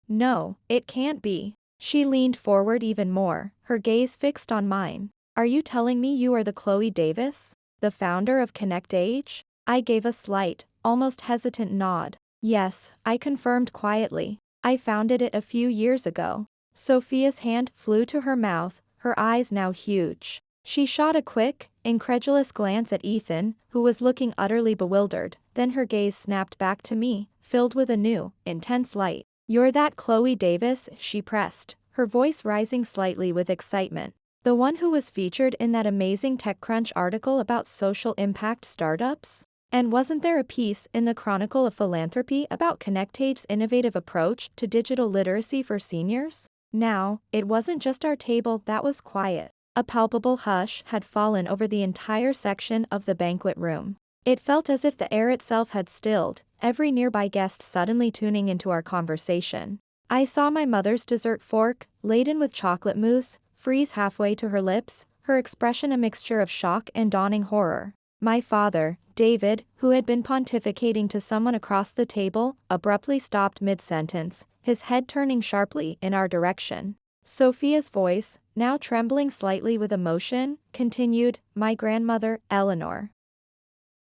No, it can't be." She leaned forward even more, her gaze fixed on mine. "Are you telling me you are the Chloe Davis, the founder of ConnectAge?" I gave a slight, almost hesitant nod. "Yes," I confirmed quietly. "I founded it a few years ago." Sophia's hand flew to her mouth, her eyes now huge. She shot a quick, incredulous glance at Ethan, who was looking utterly bewildered, then her gaze snapped back to me, filled with a new, intense light. "You're that Chloe Davis," she pressed, her voice rising slightly with excitement. "The one who was featured in that amazing TechCrunch article about social impact startups? And wasn't there a piece in the Chronicle of Philanthropy about ConnectAge's innovative approach to digital literacy for seniors?" Now, it wasn't just our table that was quiet. A palpable hush had fallen over the entire section of the banquet room. It felt as if the air itself had stilled, every nearby guest suddenly tuning into our conversation. I saw my mother's dessert fork, laden with chocolate mousse, freeze halfway to her lips, her expression a mixture of shock and dawning horror. My father, David, who had been pontificating to someone across the table, abruptly stopped mid-sentence, his head turning sharply in our direction. Sophia's voice, now trembling slightly with emotion, continued, "My grandmother, Eleanor.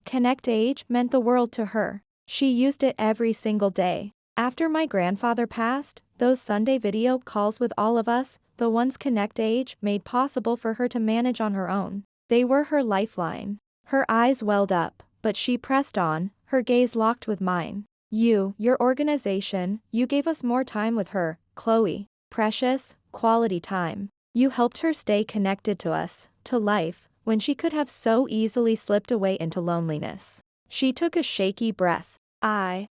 ConnectAge meant the world to her. She used it every single day. After my grandfather passed, those Sunday video calls with all of us, the ones ConnectAge made possible for her to manage on her own. They were her lifeline." Her eyes welled up, but she pressed on, her gaze locked with mine. Your organization, you gave us more time with her, Chloe. Precious, quality time. You helped her stay connected to us, to life, when she could have so easily slipped away into loneliness. She took a shaky breath. I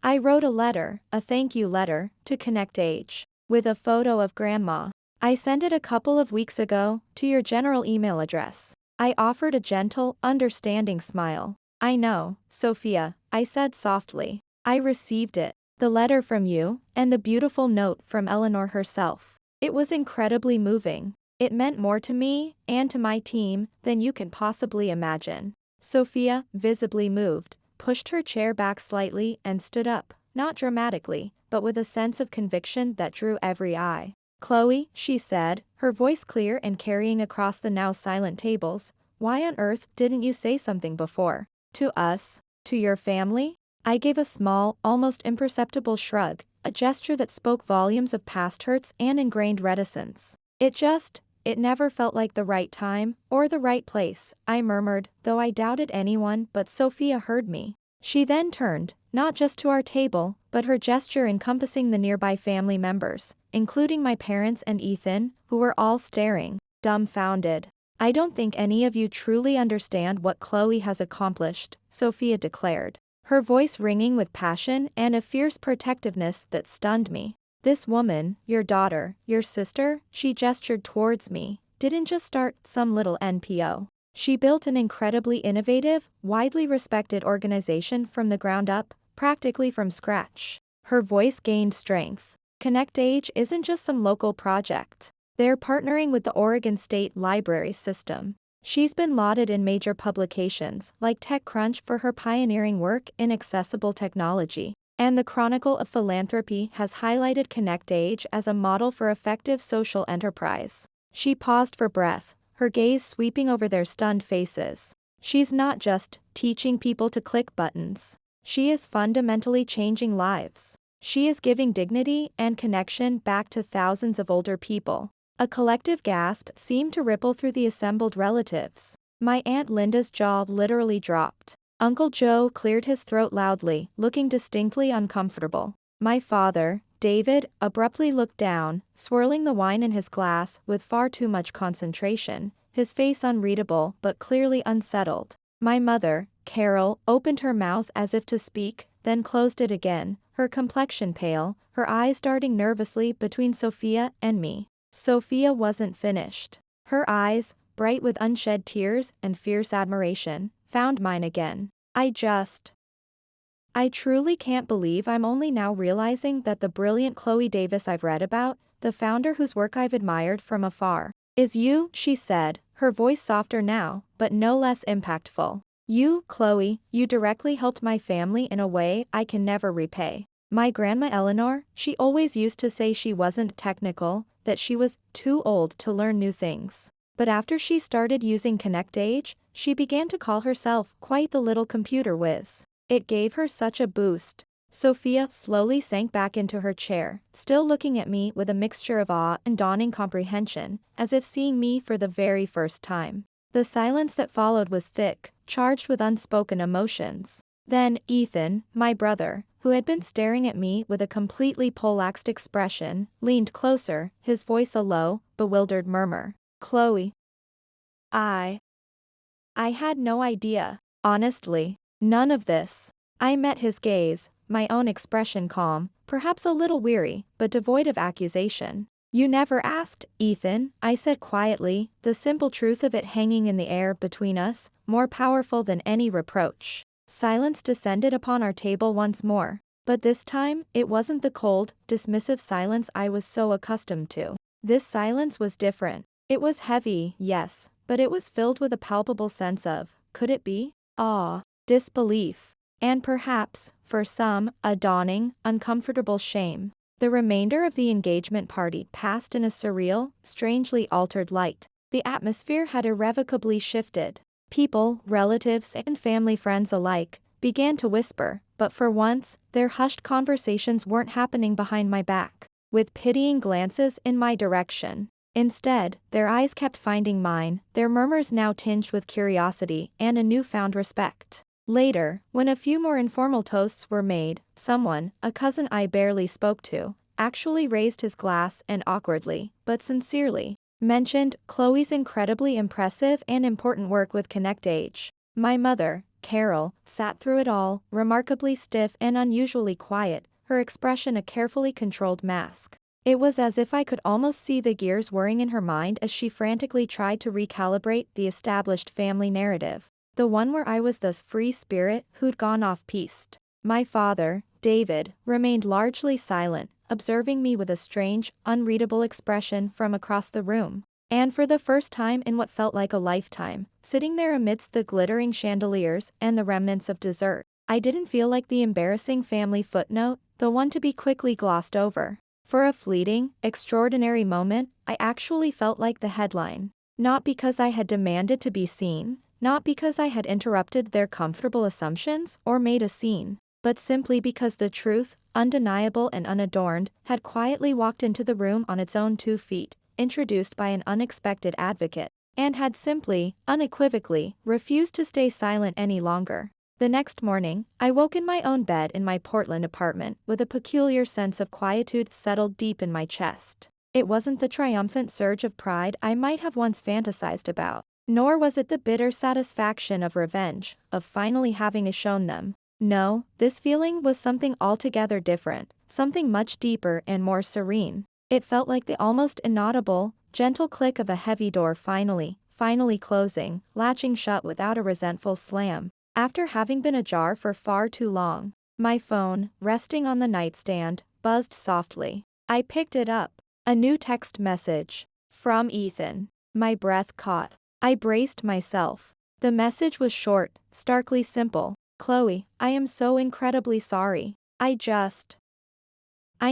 wrote a letter, a thank you letter, to ConnectAge, with a photo of Grandma. I sent it a couple of weeks ago, to your general email address. I offered a gentle, understanding smile. "I know, Sophia," I said softly. "I received it. The letter from you, and the beautiful note from Eleanor herself. It was incredibly moving. It meant more to me, and to my team, than you can possibly imagine." Sophia, visibly moved, pushed her chair back slightly and stood up, not dramatically, but with a sense of conviction that drew every eye. "Chloe," she said, her voice clear and carrying across the now silent tables, "why on earth didn't you say something before? To us? To your family?" I gave a small, almost imperceptible shrug, a gesture that spoke volumes of past hurts and ingrained reticence. It never felt like the right time, or the right place," I murmured, though I doubted anyone but Sophia heard me. She then turned, not just to our table, but her gesture encompassing the nearby family members, including my parents and Ethan, who were all staring, dumbfounded. "I don't think any of you truly understand what Chloe has accomplished," Sophia declared, her voice ringing with passion and a fierce protectiveness that stunned me. "This woman, your daughter, your sister," she gestured towards me, "didn't just start some little NPO. She built an incredibly innovative, widely respected organization from the ground up, practically from scratch." Her voice gained strength. "ConnectAge isn't just some local project. They're partnering with the Oregon State Library System. She's been lauded in major publications like TechCrunch for her pioneering work in accessible technology. And the Chronicle of Philanthropy has highlighted ConnectAge as a model for effective social enterprise." She paused for breath, her gaze sweeping over their stunned faces. "She's not just teaching people to click buttons. She is fundamentally changing lives. She is giving dignity and connection back to thousands of older people." A collective gasp seemed to ripple through the assembled relatives. My Aunt Linda's jaw literally dropped. Uncle Joe cleared his throat loudly, looking distinctly uncomfortable. My father, David, abruptly looked down, swirling the wine in his glass with far too much concentration, his face unreadable but clearly unsettled. My mother, Carol, opened her mouth as if to speak, then closed it again, her complexion pale, her eyes darting nervously between Sophia and me. Sophia wasn't finished. Her eyes, bright with unshed tears and fierce admiration, found mine again. "I truly can't believe I'm only now realizing that the brilliant Chloe Davis I've read about, the founder whose work I've admired from afar, is you," she said, her voice softer now, but no less impactful. "You, Chloe, you directly helped my family in a way I can never repay. My grandma Eleanor, she always used to say she wasn't technical, that she was too old to learn new things. But after she started using ConnectAge, she began to call herself quite the little computer whiz. It gave her such a boost." Sophia slowly sank back into her chair, still looking at me with a mixture of awe and dawning comprehension, as if seeing me for the very first time. The silence that followed was thick, charged with unspoken emotions. Then, Ethan, my brother, who had been staring at me with a completely poleaxed expression, leaned closer, his voice a low, bewildered murmur. "Chloe. I had no idea. Honestly. None of this." I met his gaze, my own expression calm, perhaps a little weary, but devoid of accusation. "You never asked, Ethan," I said quietly, the simple truth of it hanging in the air between us, more powerful than any reproach. Silence descended upon our table once more. But this time, it wasn't the cold, dismissive silence I was so accustomed to. This silence was different. It was heavy, yes, but it was filled with a palpable sense of, could it be? Awe, disbelief, and perhaps, for some, a dawning, uncomfortable shame. The remainder of the engagement party passed in a surreal, strangely altered light. The atmosphere had irrevocably shifted. People, relatives and family friends alike, began to whisper, but for once, their hushed conversations weren't happening behind my back, with pitying glances in my direction. Instead, their eyes kept finding mine, their murmurs now tinged with curiosity and a newfound respect. Later, when a few more informal toasts were made, someone, a cousin I barely spoke to, actually raised his glass and awkwardly, but sincerely, mentioned Chloe's incredibly impressive and important work with ConnectAge. My mother, Carol, sat through it all, remarkably stiff and unusually quiet, her expression a carefully controlled mask. It was as if I could almost see the gears whirring in her mind as she frantically tried to recalibrate the established family narrative. The one where I was this free spirit who'd gone off-piste. My father, David, remained largely silent, observing me with a strange, unreadable expression from across the room. And for the first time in what felt like a lifetime, sitting there amidst the glittering chandeliers and the remnants of dessert, I didn't feel like the embarrassing family footnote, the one to be quickly glossed over. For a fleeting, extraordinary moment, I actually felt like the headline. Not because I had demanded to be seen, not because I had interrupted their comfortable assumptions or made a scene, but simply because the truth, undeniable and unadorned, had quietly walked into the room on its own 2 feet, introduced by an unexpected advocate, and had simply, unequivocally, refused to stay silent any longer. The next morning, I woke in my own bed in my Portland apartment with a peculiar sense of quietude settled deep in my chest. It wasn't the triumphant surge of pride I might have once fantasized about. Nor was it the bitter satisfaction of revenge, of finally having shown them. No, this feeling was something altogether different, something much deeper and more serene. It felt like the almost inaudible, gentle click of a heavy door finally closing, latching shut without a resentful slam. After having been ajar for far too long, my phone, resting on the nightstand, buzzed softly. I picked it up. A new text message. From Ethan. My breath caught. I braced myself. The message was short, starkly simple. Chloe, I am so incredibly sorry. I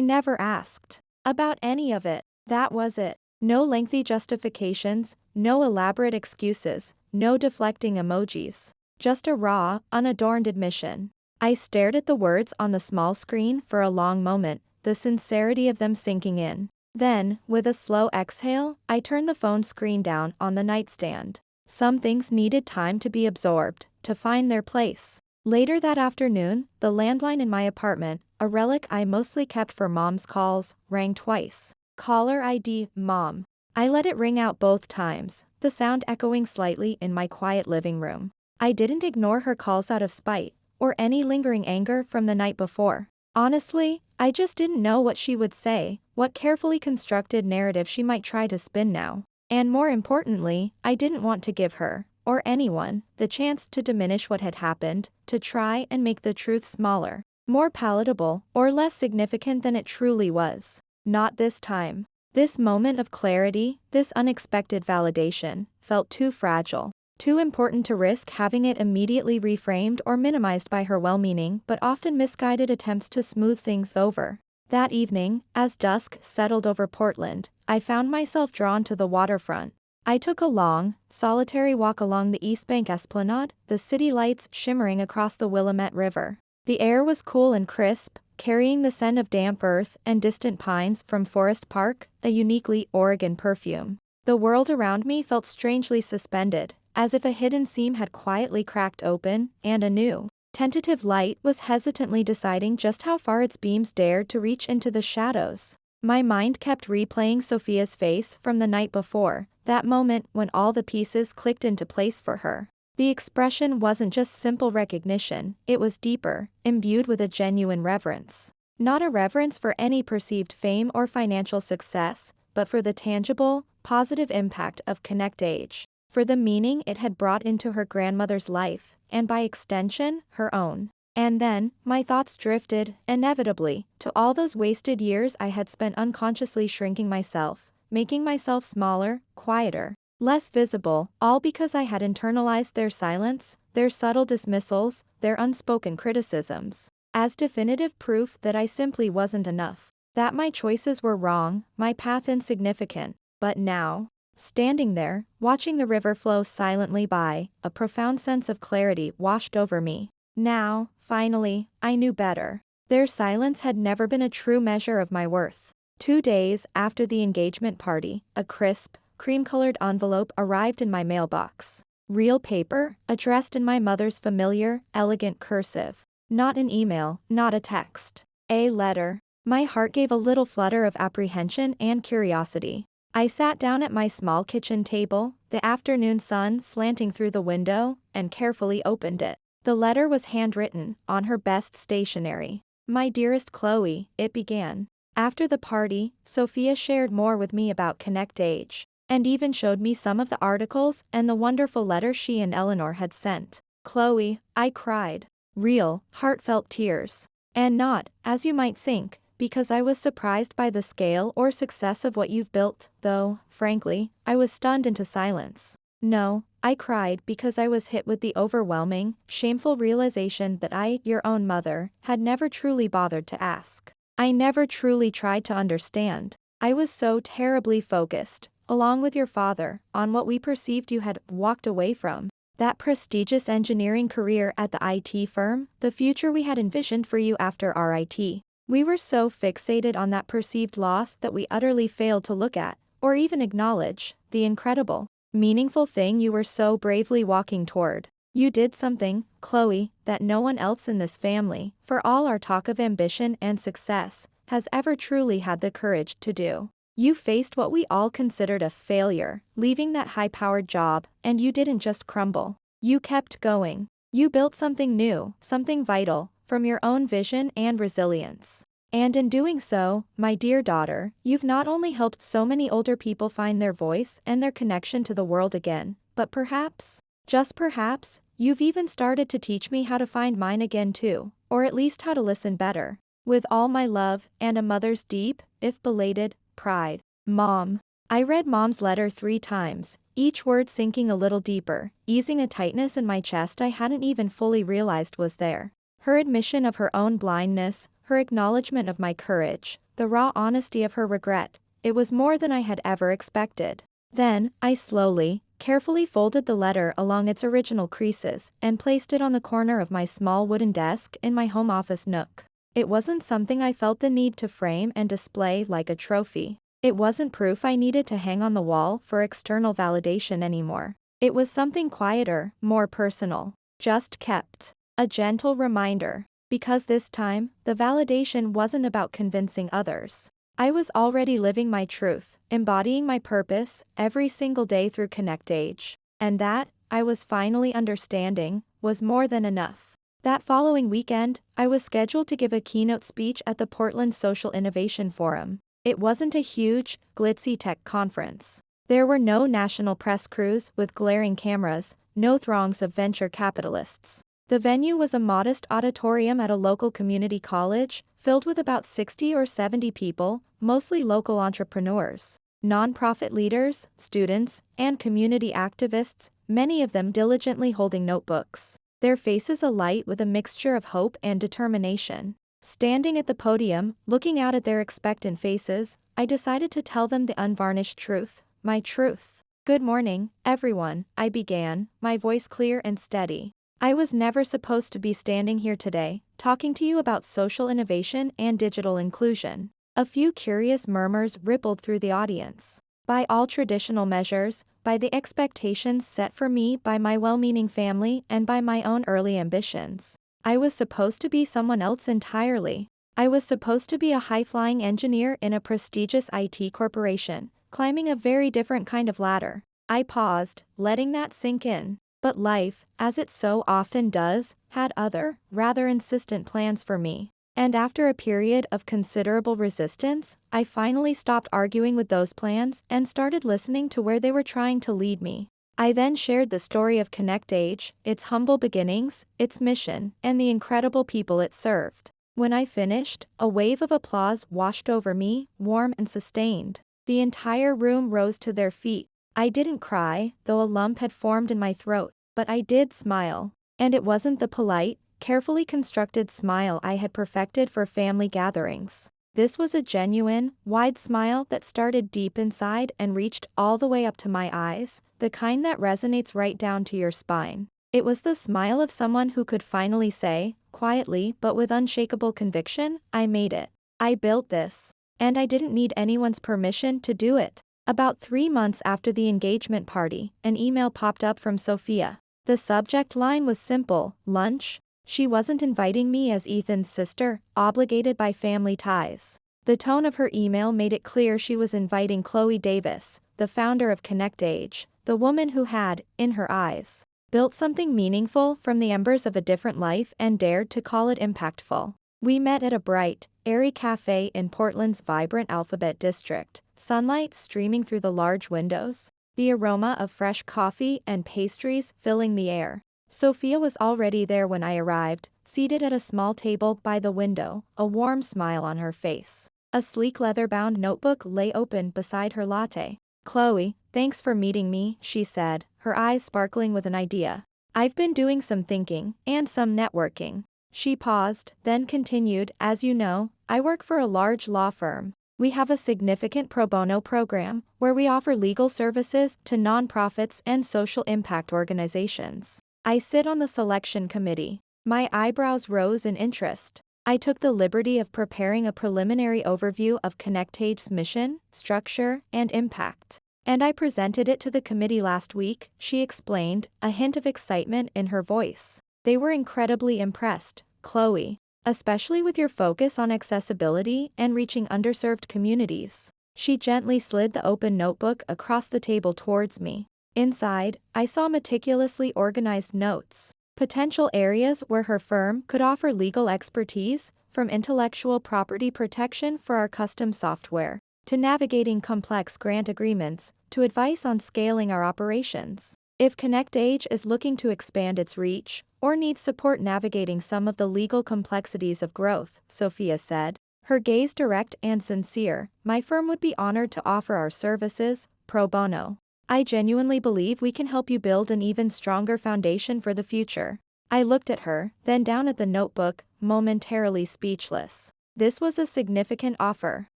never asked about any of it. That was it. No lengthy justifications, no elaborate excuses, no deflecting emojis. Just a raw, unadorned admission. I stared at the words on the small screen for a long moment, the sincerity of them sinking in. Then, with a slow exhale, I turned the phone screen down on the nightstand. Some things needed time to be absorbed, to find their place. Later that afternoon, the landline in my apartment, a relic I mostly kept for Mom's calls, rang twice. Caller ID, Mom. I let it ring out both times, the sound echoing slightly in my quiet living room. I didn't ignore her calls out of spite, or any lingering anger from the night before. Honestly, I just didn't know what she would say, what carefully constructed narrative she might try to spin now. And more importantly, I didn't want to give her, or anyone, the chance to diminish what had happened, to try and make the truth smaller, more palatable, or less significant than it truly was. Not this time. This moment of clarity, this unexpected validation, felt too fragile. Too important to risk having it immediately reframed or minimized by her well-meaning but often misguided attempts to smooth things over. That evening, as dusk settled over Portland, I found myself drawn to the waterfront. I took a long, solitary walk along the East Bank Esplanade, the city lights shimmering across the Willamette River. The air was cool and crisp, carrying the scent of damp earth and distant pines from Forest Park, a uniquely Oregon perfume. The world around me felt strangely suspended, as if a hidden seam had quietly cracked open, and a new, tentative light was hesitantly deciding just how far its beams dared to reach into the shadows. My mind kept replaying Sophia's face from the night before, that moment when all the pieces clicked into place for her. The expression wasn't just simple recognition, it was deeper, imbued with a genuine reverence. Not a reverence for any perceived fame or financial success, but for the tangible, positive impact of ConnectAge. For the meaning it had brought into her grandmother's life, and by extension, her own. And then, my thoughts drifted, inevitably, to all those wasted years I had spent unconsciously shrinking myself, making myself smaller, quieter, less visible, all because I had internalized their silence, their subtle dismissals, their unspoken criticisms, as definitive proof that I simply wasn't enough. that my choices were wrong, my path insignificant. But now, standing there, watching the river flow silently by, a profound sense of clarity washed over me. Now, finally, I knew better. Their silence had never been a true measure of my worth. 2 days after the engagement party, a crisp, cream-colored envelope arrived in my mailbox. Real paper, addressed in my mother's familiar, elegant cursive. Not an email, not a text. A letter. My heart gave a little flutter of apprehension and curiosity. I sat down at my small kitchen table, the afternoon sun slanting through the window, and carefully opened it. The letter was handwritten, on her best stationery. "My dearest Chloe," it began. After the party, Sophia shared more with me about ConnectAge, and even showed me some of the articles and the wonderful letter she and Eleanor had sent. "Chloe," I cried. Real, heartfelt tears. And not, as you might think, because I was surprised by the scale or success of what you've built, though, frankly, I was stunned into silence. No, I cried because I was hit with the overwhelming, shameful realization that I, your own mother, had never truly bothered to ask. I never truly tried to understand. I was so terribly focused, along with your father, on what we perceived you had walked away from. That prestigious engineering career at the IT firm, the future we had envisioned for you after RIT. We were so fixated on that perceived loss that we utterly failed to look at, or even acknowledge, the incredible, meaningful thing you were so bravely walking toward. You did something, Chloe, that no one else in this family, for all our talk of ambition and success, has ever truly had the courage to do. You faced what we all considered a failure, leaving that high-powered job, and you didn't just crumble. You kept going. You built something new, something vital, from your own vision and resilience. And in doing so, my dear daughter, you've not only helped so many older people find their voice and their connection to the world again, but perhaps, just perhaps, you've even started to teach me how to find mine again too, or at least how to listen better. With all my love, and a mother's deep, if belated, pride. Mom. I read Mom's letter 3 times, each word sinking a little deeper, easing a tightness in my chest I hadn't even fully realized was there. Her admission of her own blindness, her acknowledgement of my courage, the raw honesty of her regret, it was more than I had ever expected. Then, I slowly, carefully folded the letter along its original creases and placed it on the corner of my small wooden desk in my home office nook. It wasn't something I felt the need to frame and display like a trophy. It wasn't proof I needed to hang on the wall for external validation anymore. It was something quieter, more personal. Just kept. A gentle reminder. Because this time, the validation wasn't about convincing others. I was already living my truth, embodying my purpose, every single day through ConnectAge. And that, I was finally understanding, was more than enough. That following weekend, I was scheduled to give a keynote speech at the Portland Social Innovation Forum. It wasn't a huge, glitzy tech conference. There were no national press crews with glaring cameras, no throngs of venture capitalists. The venue was a modest auditorium at a local community college, filled with about 60 or 70 people, mostly local entrepreneurs, nonprofit leaders, students, and community activists, many of them diligently holding notebooks, their faces alight with a mixture of hope and determination. Standing at the podium, looking out at their expectant faces, I decided to tell them the unvarnished truth, my truth. "Good morning, everyone," I began, my voice clear and steady. "I was never supposed to be standing here today, talking to you about social innovation and digital inclusion." A few curious murmurs rippled through the audience. By all traditional measures, by the expectations set for me by my well-meaning family and by my own early ambitions, I was supposed to be someone else entirely. I was supposed to be a high-flying engineer in a prestigious IT corporation, climbing a very different kind of ladder. I paused, letting that sink in. But life, as it so often does, had other, rather insistent plans for me. And after a period of considerable resistance, I finally stopped arguing with those plans and started listening to where they were trying to lead me. I then shared the story of ConnectAge, its humble beginnings, its mission, and the incredible people it served. When I finished, a wave of applause washed over me, warm and sustained. The entire room rose to their feet. I didn't cry, though a lump had formed in my throat, but I did smile. And it wasn't the polite, carefully constructed smile I had perfected for family gatherings. This was a genuine, wide smile that started deep inside and reached all the way up to my eyes, the kind that resonates right down to your spine. It was the smile of someone who could finally say, quietly but with unshakable conviction, I made it. I built this. And I didn't need anyone's permission to do it. About 3 months after the engagement party, an email popped up from Sophia. The subject line was simple, lunch. She wasn't inviting me as Ethan's sister, obligated by family ties. The tone of her email made it clear she was inviting Chloe Davis, the founder of ConnectAge, the woman who had, in her eyes, built something meaningful from the embers of a different life and dared to call it impactful. We met at a bright, airy cafe in Portland's vibrant Alphabet District, sunlight streaming through the large windows, the aroma of fresh coffee and pastries filling the air. Sophia was already there when I arrived, seated at a small table by the window, a warm smile on her face. A sleek leather-bound notebook lay open beside her latte. Chloe, thanks for meeting me, she said, her eyes sparkling with an idea. I've been doing some thinking, and some networking. She paused, then continued, as you know, I work for a large law firm. We have a significant pro bono program, where we offer legal services to nonprofits and social impact organizations. I sit on the selection committee. My eyebrows rose in interest. I took the liberty of preparing a preliminary overview of ConnectAge's mission, structure, and impact. And I presented it to the committee last week, she explained, a hint of excitement in her voice. They were incredibly impressed, Chloe, especially with your focus on accessibility and reaching underserved communities. She gently slid the open notebook across the table towards me. Inside, I saw meticulously organized notes, potential areas where her firm could offer legal expertise, from intellectual property protection for our custom software, to navigating complex grant agreements, to advice on scaling our operations. If ConnectAge is looking to expand its reach, or needs support navigating some of the legal complexities of growth, Sophia said, her gaze direct and sincere, my firm would be honored to offer our services, pro bono. I genuinely believe we can help you build an even stronger foundation for the future. I looked at her, then down at the notebook, momentarily speechless. This was a significant offer.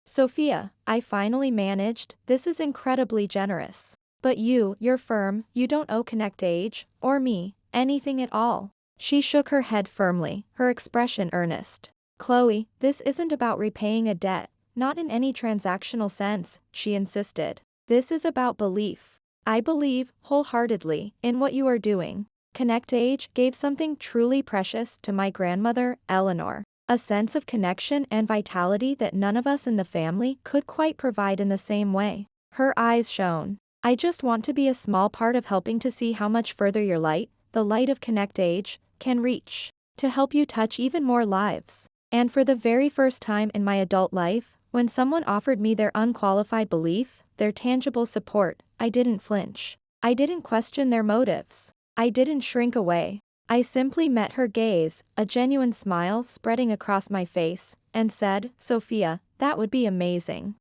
Sophia, I finally managed, this is incredibly generous. But you, your firm, you don't owe ConnectAge, or me, anything at all. She shook her head firmly, her expression earnest. Chloe, this isn't about repaying a debt, not in any transactional sense, she insisted. This is about belief. I believe, wholeheartedly, in what you are doing. ConnectAge gave something truly precious to my grandmother, Eleanor. A sense of connection and vitality that none of us in the family could quite provide in the same way. Her eyes shone. I just want to be a small part of helping to see how much further your light, the light of ConnectAge, can reach. To help you touch even more lives. And for the very first time in my adult life, when someone offered me their unqualified belief, their tangible support, I didn't flinch. I didn't question their motives. I didn't shrink away. I simply met her gaze, a genuine smile spreading across my face, and said, Sophia, that would be amazing.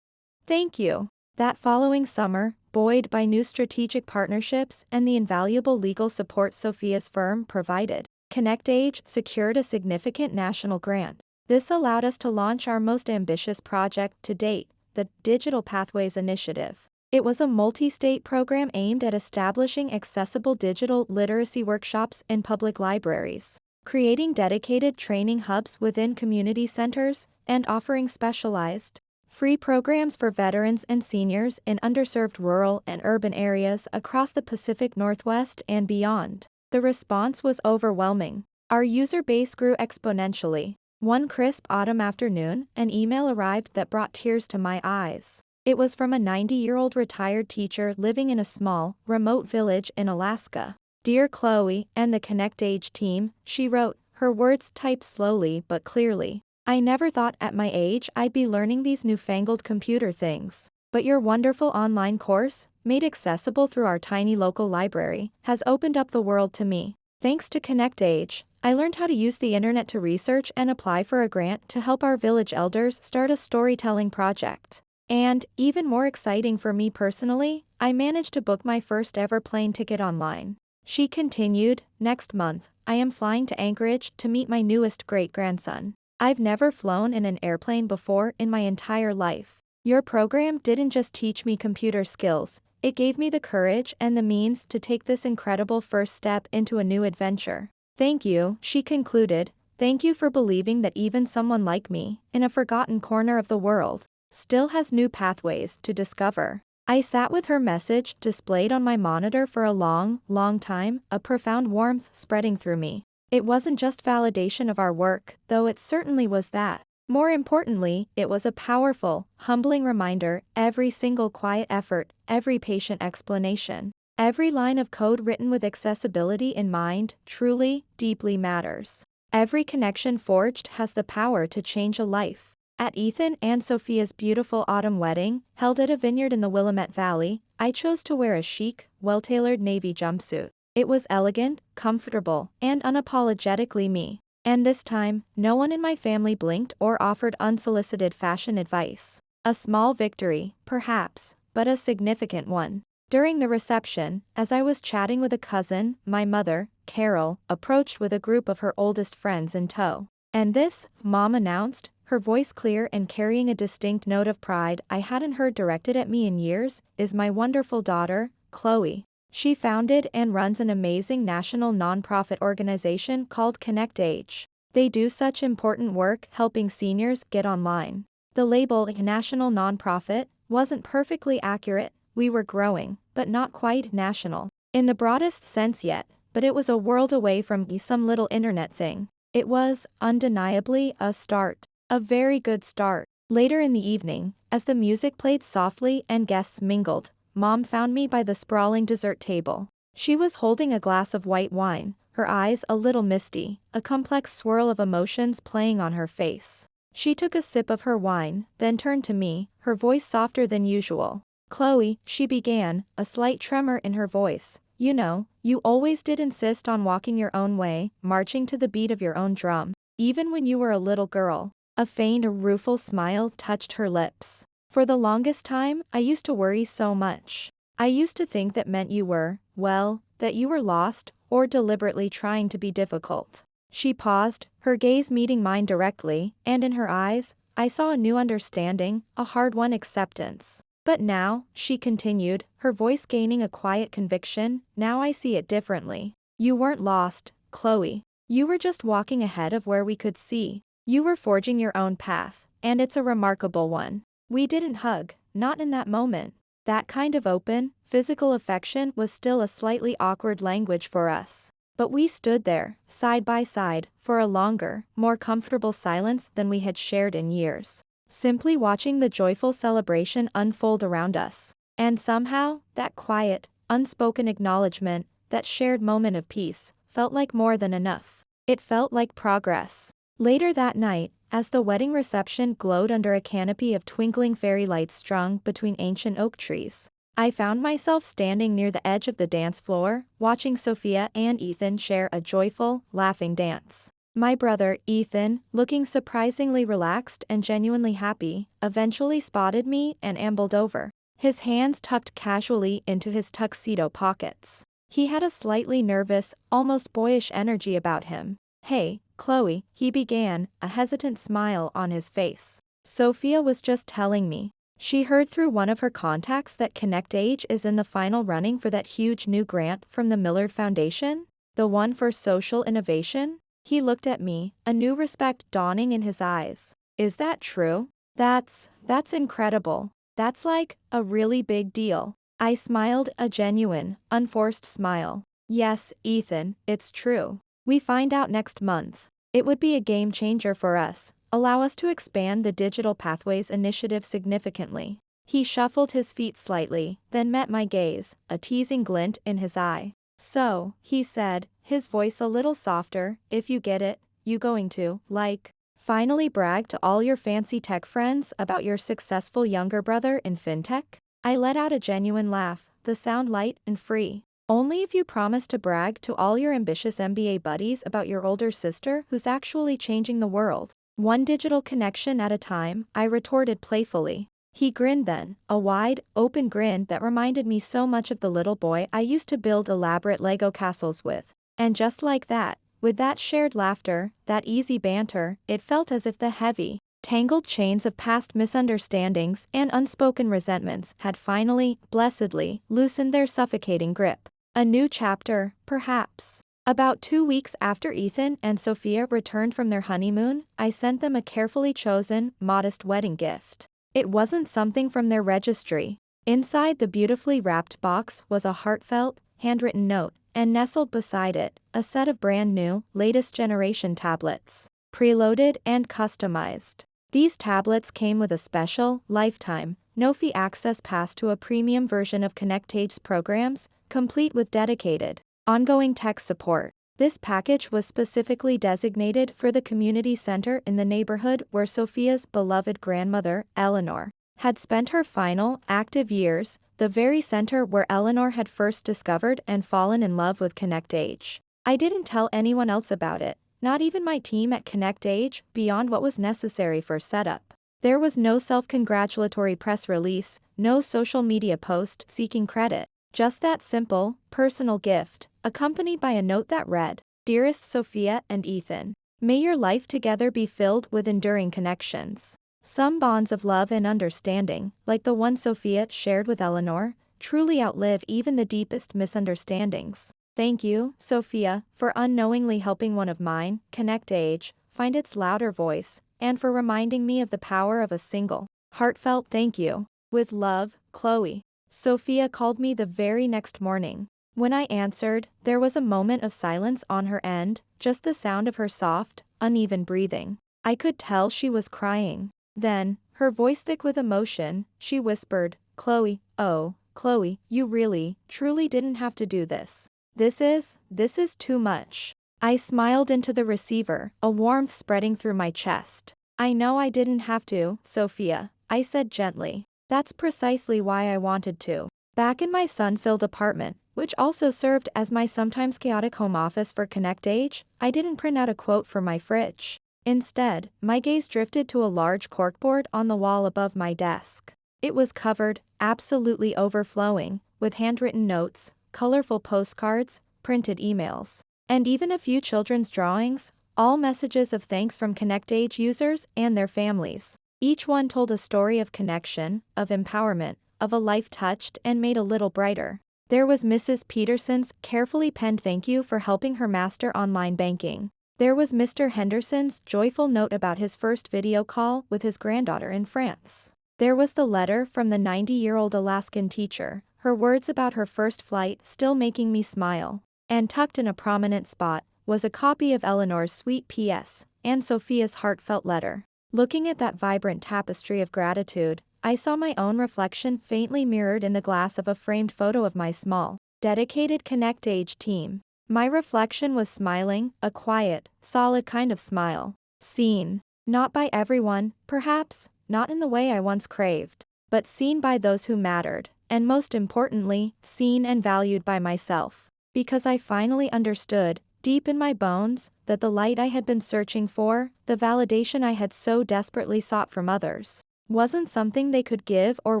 Thank you. That following summer, buoyed by new strategic partnerships and the invaluable legal support Sophia's firm provided, ConnectAge secured a significant national grant. This allowed us to launch our most ambitious project to date, the Digital Pathways Initiative. It was a multi-state program aimed at establishing accessible digital literacy workshops in public libraries, creating dedicated training hubs within community centers, and offering specialized, free programs for veterans and seniors in underserved rural and urban areas across the Pacific Northwest and beyond. The response was overwhelming. Our user base grew exponentially. One crisp autumn afternoon, an email arrived that brought tears to my eyes. It was from a 90-year-old retired teacher living in a small, remote village in Alaska. Dear Chloe and the ConnectAge team, she wrote, her words typed slowly but clearly. I never thought at my age I'd be learning these newfangled computer things. But your wonderful online course, made accessible through our tiny local library, has opened up the world to me. Thanks to ConnectAge, I learned how to use the internet to research and apply for a grant to help our village elders start a storytelling project. And, even more exciting for me personally, I managed to book my first ever plane ticket online. She continued, next month, I am flying to Anchorage to meet my newest great-grandson. I've never flown in an airplane before in my entire life. Your program didn't just teach me computer skills, it gave me the courage and the means to take this incredible first step into a new adventure. Thank you," she concluded. "Thank you for believing that even someone like me, in a forgotten corner of the world, still has new pathways to discover." I sat with her message displayed on my monitor for a long, long time, a profound warmth spreading through me. It wasn't just validation of our work, though it certainly was that. More importantly, it was a powerful, humbling reminder: every single quiet effort, every patient explanation, every line of code written with accessibility in mind, truly, deeply matters. Every connection forged has the power to change a life. At Ethan and Sophia's beautiful autumn wedding, held at a vineyard in the Willamette Valley, I chose to wear a chic, well-tailored navy jumpsuit. It was elegant, comfortable, and unapologetically me. And this time, no one in my family blinked or offered unsolicited fashion advice. A small victory, perhaps, but a significant one. During the reception, as I was chatting with a cousin, my mother, Carol, approached with a group of her oldest friends in tow. "And this," Mom announced, her voice clear and carrying a distinct note of pride I hadn't heard directed at me in years, "is my wonderful daughter, Chloe. She founded and runs an amazing national nonprofit organization called ConnectAge. They do such important work helping seniors get online." The label, national nonprofit, wasn't perfectly accurate. We were growing, but not quite national in the broadest sense yet, but it was a world away from some little internet thing. It was, undeniably, a start. A very good start. Later in the evening, as the music played softly and guests mingled, Mom found me by the sprawling dessert table. She was holding a glass of white wine, her eyes a little misty, a complex swirl of emotions playing on her face. She took a sip of her wine, then turned to me, her voice softer than usual. "Chloe," she began, a slight tremor in her voice, "you know, you always did insist on walking your own way, marching to the beat of your own drum, even when you were a little girl." A faint, rueful smile touched her lips. "For the longest time, I used to worry so much. I used to think that meant you were, well, that you were lost, or deliberately trying to be difficult." She paused, her gaze meeting mine directly, and in her eyes, I saw a new understanding, a hard-won acceptance. "But now," she continued, her voice gaining a quiet conviction, "now I see it differently. You weren't lost, Chloe. You were just walking ahead of where we could see. You were forging your own path, and it's a remarkable one." We didn't hug, not in that moment. That kind of open, physical affection was still a slightly awkward language for us. But we stood there, side by side, for a longer, more comfortable silence than we had shared in years. Simply watching the joyful celebration unfold around us. And somehow, that quiet, unspoken acknowledgement, that shared moment of peace, felt like more than enough. It felt like progress. Later that night, as the wedding reception glowed under a canopy of twinkling fairy lights strung between ancient oak trees, I found myself standing near the edge of the dance floor, watching Sophia and Ethan share a joyful, laughing dance. My brother, Ethan, looking surprisingly relaxed and genuinely happy, eventually spotted me and ambled over, his hands tucked casually into his tuxedo pockets. He had a slightly nervous, almost boyish energy about him. "Hey, Chloe," he began, a hesitant smile on his face. "Sophia was just telling me. She heard through one of her contacts that ConnectAge is in the final running for that huge new grant from the Millard Foundation? The one for social innovation?" He looked at me, a new respect dawning in his eyes. "Is that true? That's incredible. That's like, a really big deal." I smiled, a genuine, unforced smile. "Yes, Ethan, it's true. We find out next month. It would be a game changer for us, allow us to expand the Digital Pathways Initiative significantly." He shuffled his feet slightly, then met my gaze, a teasing glint in his eye. "So," he said, his voice a little softer, "if you get it, you going to, like, finally brag to all your fancy tech friends about your successful younger brother in fintech?" I let out a genuine laugh, the sound light and free. "Only if you promise to brag to all your ambitious MBA buddies about your older sister who's actually changing the world. One digital connection at a time," I retorted playfully. He grinned then, a wide, open grin that reminded me so much of the little boy I used to build elaborate Lego castles with. And just like that, With that shared laughter, that easy banter, it felt as if the heavy, tangled chains of past misunderstandings and unspoken resentments had finally, blessedly, loosened their suffocating grip. A new chapter, perhaps. About 2 weeks after Ethan and Sophia returned from their honeymoon, I sent them a carefully chosen, modest wedding gift. It wasn't something from their registry. Inside the beautifully wrapped box was a heartfelt, handwritten note, and nestled beside it, a set of brand new, latest generation tablets. Preloaded and customized. These tablets came with a special, lifetime, no-fee access pass to a premium version of ConnectAge's programs, complete with dedicated, ongoing tech support. This package was specifically designated for the community center in the neighborhood where Sophia's beloved grandmother, Eleanor, had spent her final, active years, the very center where Eleanor had first discovered and fallen in love with ConnectAge. I didn't tell anyone else about it, not even my team at ConnectAge, beyond what was necessary for setup. There was no self-congratulatory press release, no social media post seeking credit, just that simple, personal gift, accompanied by a note that read, "Dearest Sophia and Ethan, may your life together be filled with enduring connections. Some bonds of love and understanding, like the one Sophia shared with Eleanor, truly outlive even the deepest misunderstandings. Thank you, Sophia, for unknowingly helping one of mine, ConnectAge, find its louder voice, and for reminding me of the power of a single, heartfelt thank you. With love, Chloe." Sophia called me the very next morning. When I answered, there was a moment of silence on her end, just the sound of her soft, uneven breathing. I could tell she was crying. Then, her voice thick with emotion, she whispered, "Chloe, oh, Chloe, you really, truly didn't have to do this. This is too much." I smiled into the receiver, a warmth spreading through my chest. "I know I didn't have to, Sophia," I said gently. "That's precisely why I wanted to." Back in my sun-filled apartment, which also served as my sometimes chaotic home office for ConnectAge, I didn't print out a quote for my fridge. Instead, my gaze drifted to a large corkboard on the wall above my desk. It was covered, absolutely overflowing, with handwritten notes, colorful postcards, printed emails, and even a few children's drawings, all messages of thanks from ConnectAge users and their families. Each one told a story of connection, of empowerment, of a life touched and made a little brighter. There was Mrs. Peterson's carefully penned thank you for helping her master online banking. There was Mr. Henderson's joyful note about his first video call with his granddaughter in France. There was the letter from the 90-year-old Alaskan teacher, her words about her first flight still making me smile. And tucked in a prominent spot was a copy of Eleanor's sweet P.S. and Sophia's heartfelt letter. Looking at that vibrant tapestry of gratitude, I saw my own reflection faintly mirrored in the glass of a framed photo of my small, dedicated ConnectAge team. My reflection was smiling, a quiet, solid kind of smile. Seen. Not by everyone, perhaps, not in the way I once craved, but seen by those who mattered, and most importantly, seen and valued by myself. Because I finally understood, deep in my bones, that the light I had been searching for, the validation I had so desperately sought from others, wasn't something they could give or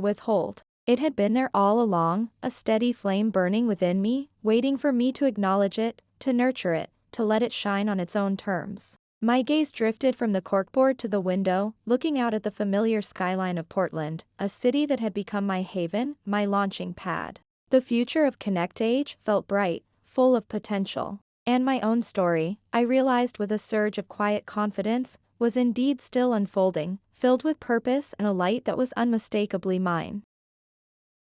withhold. It had been there all along, a steady flame burning within me, waiting for me to acknowledge it, to nurture it, to let it shine on its own terms. My gaze drifted from the corkboard to the window, looking out at the familiar skyline of Portland, a city that had become my haven, my launching pad. The future of ConnectAge felt bright, full of potential. And my own story, I realized with a surge of quiet confidence, was indeed still unfolding, filled with purpose and a light that was unmistakably mine.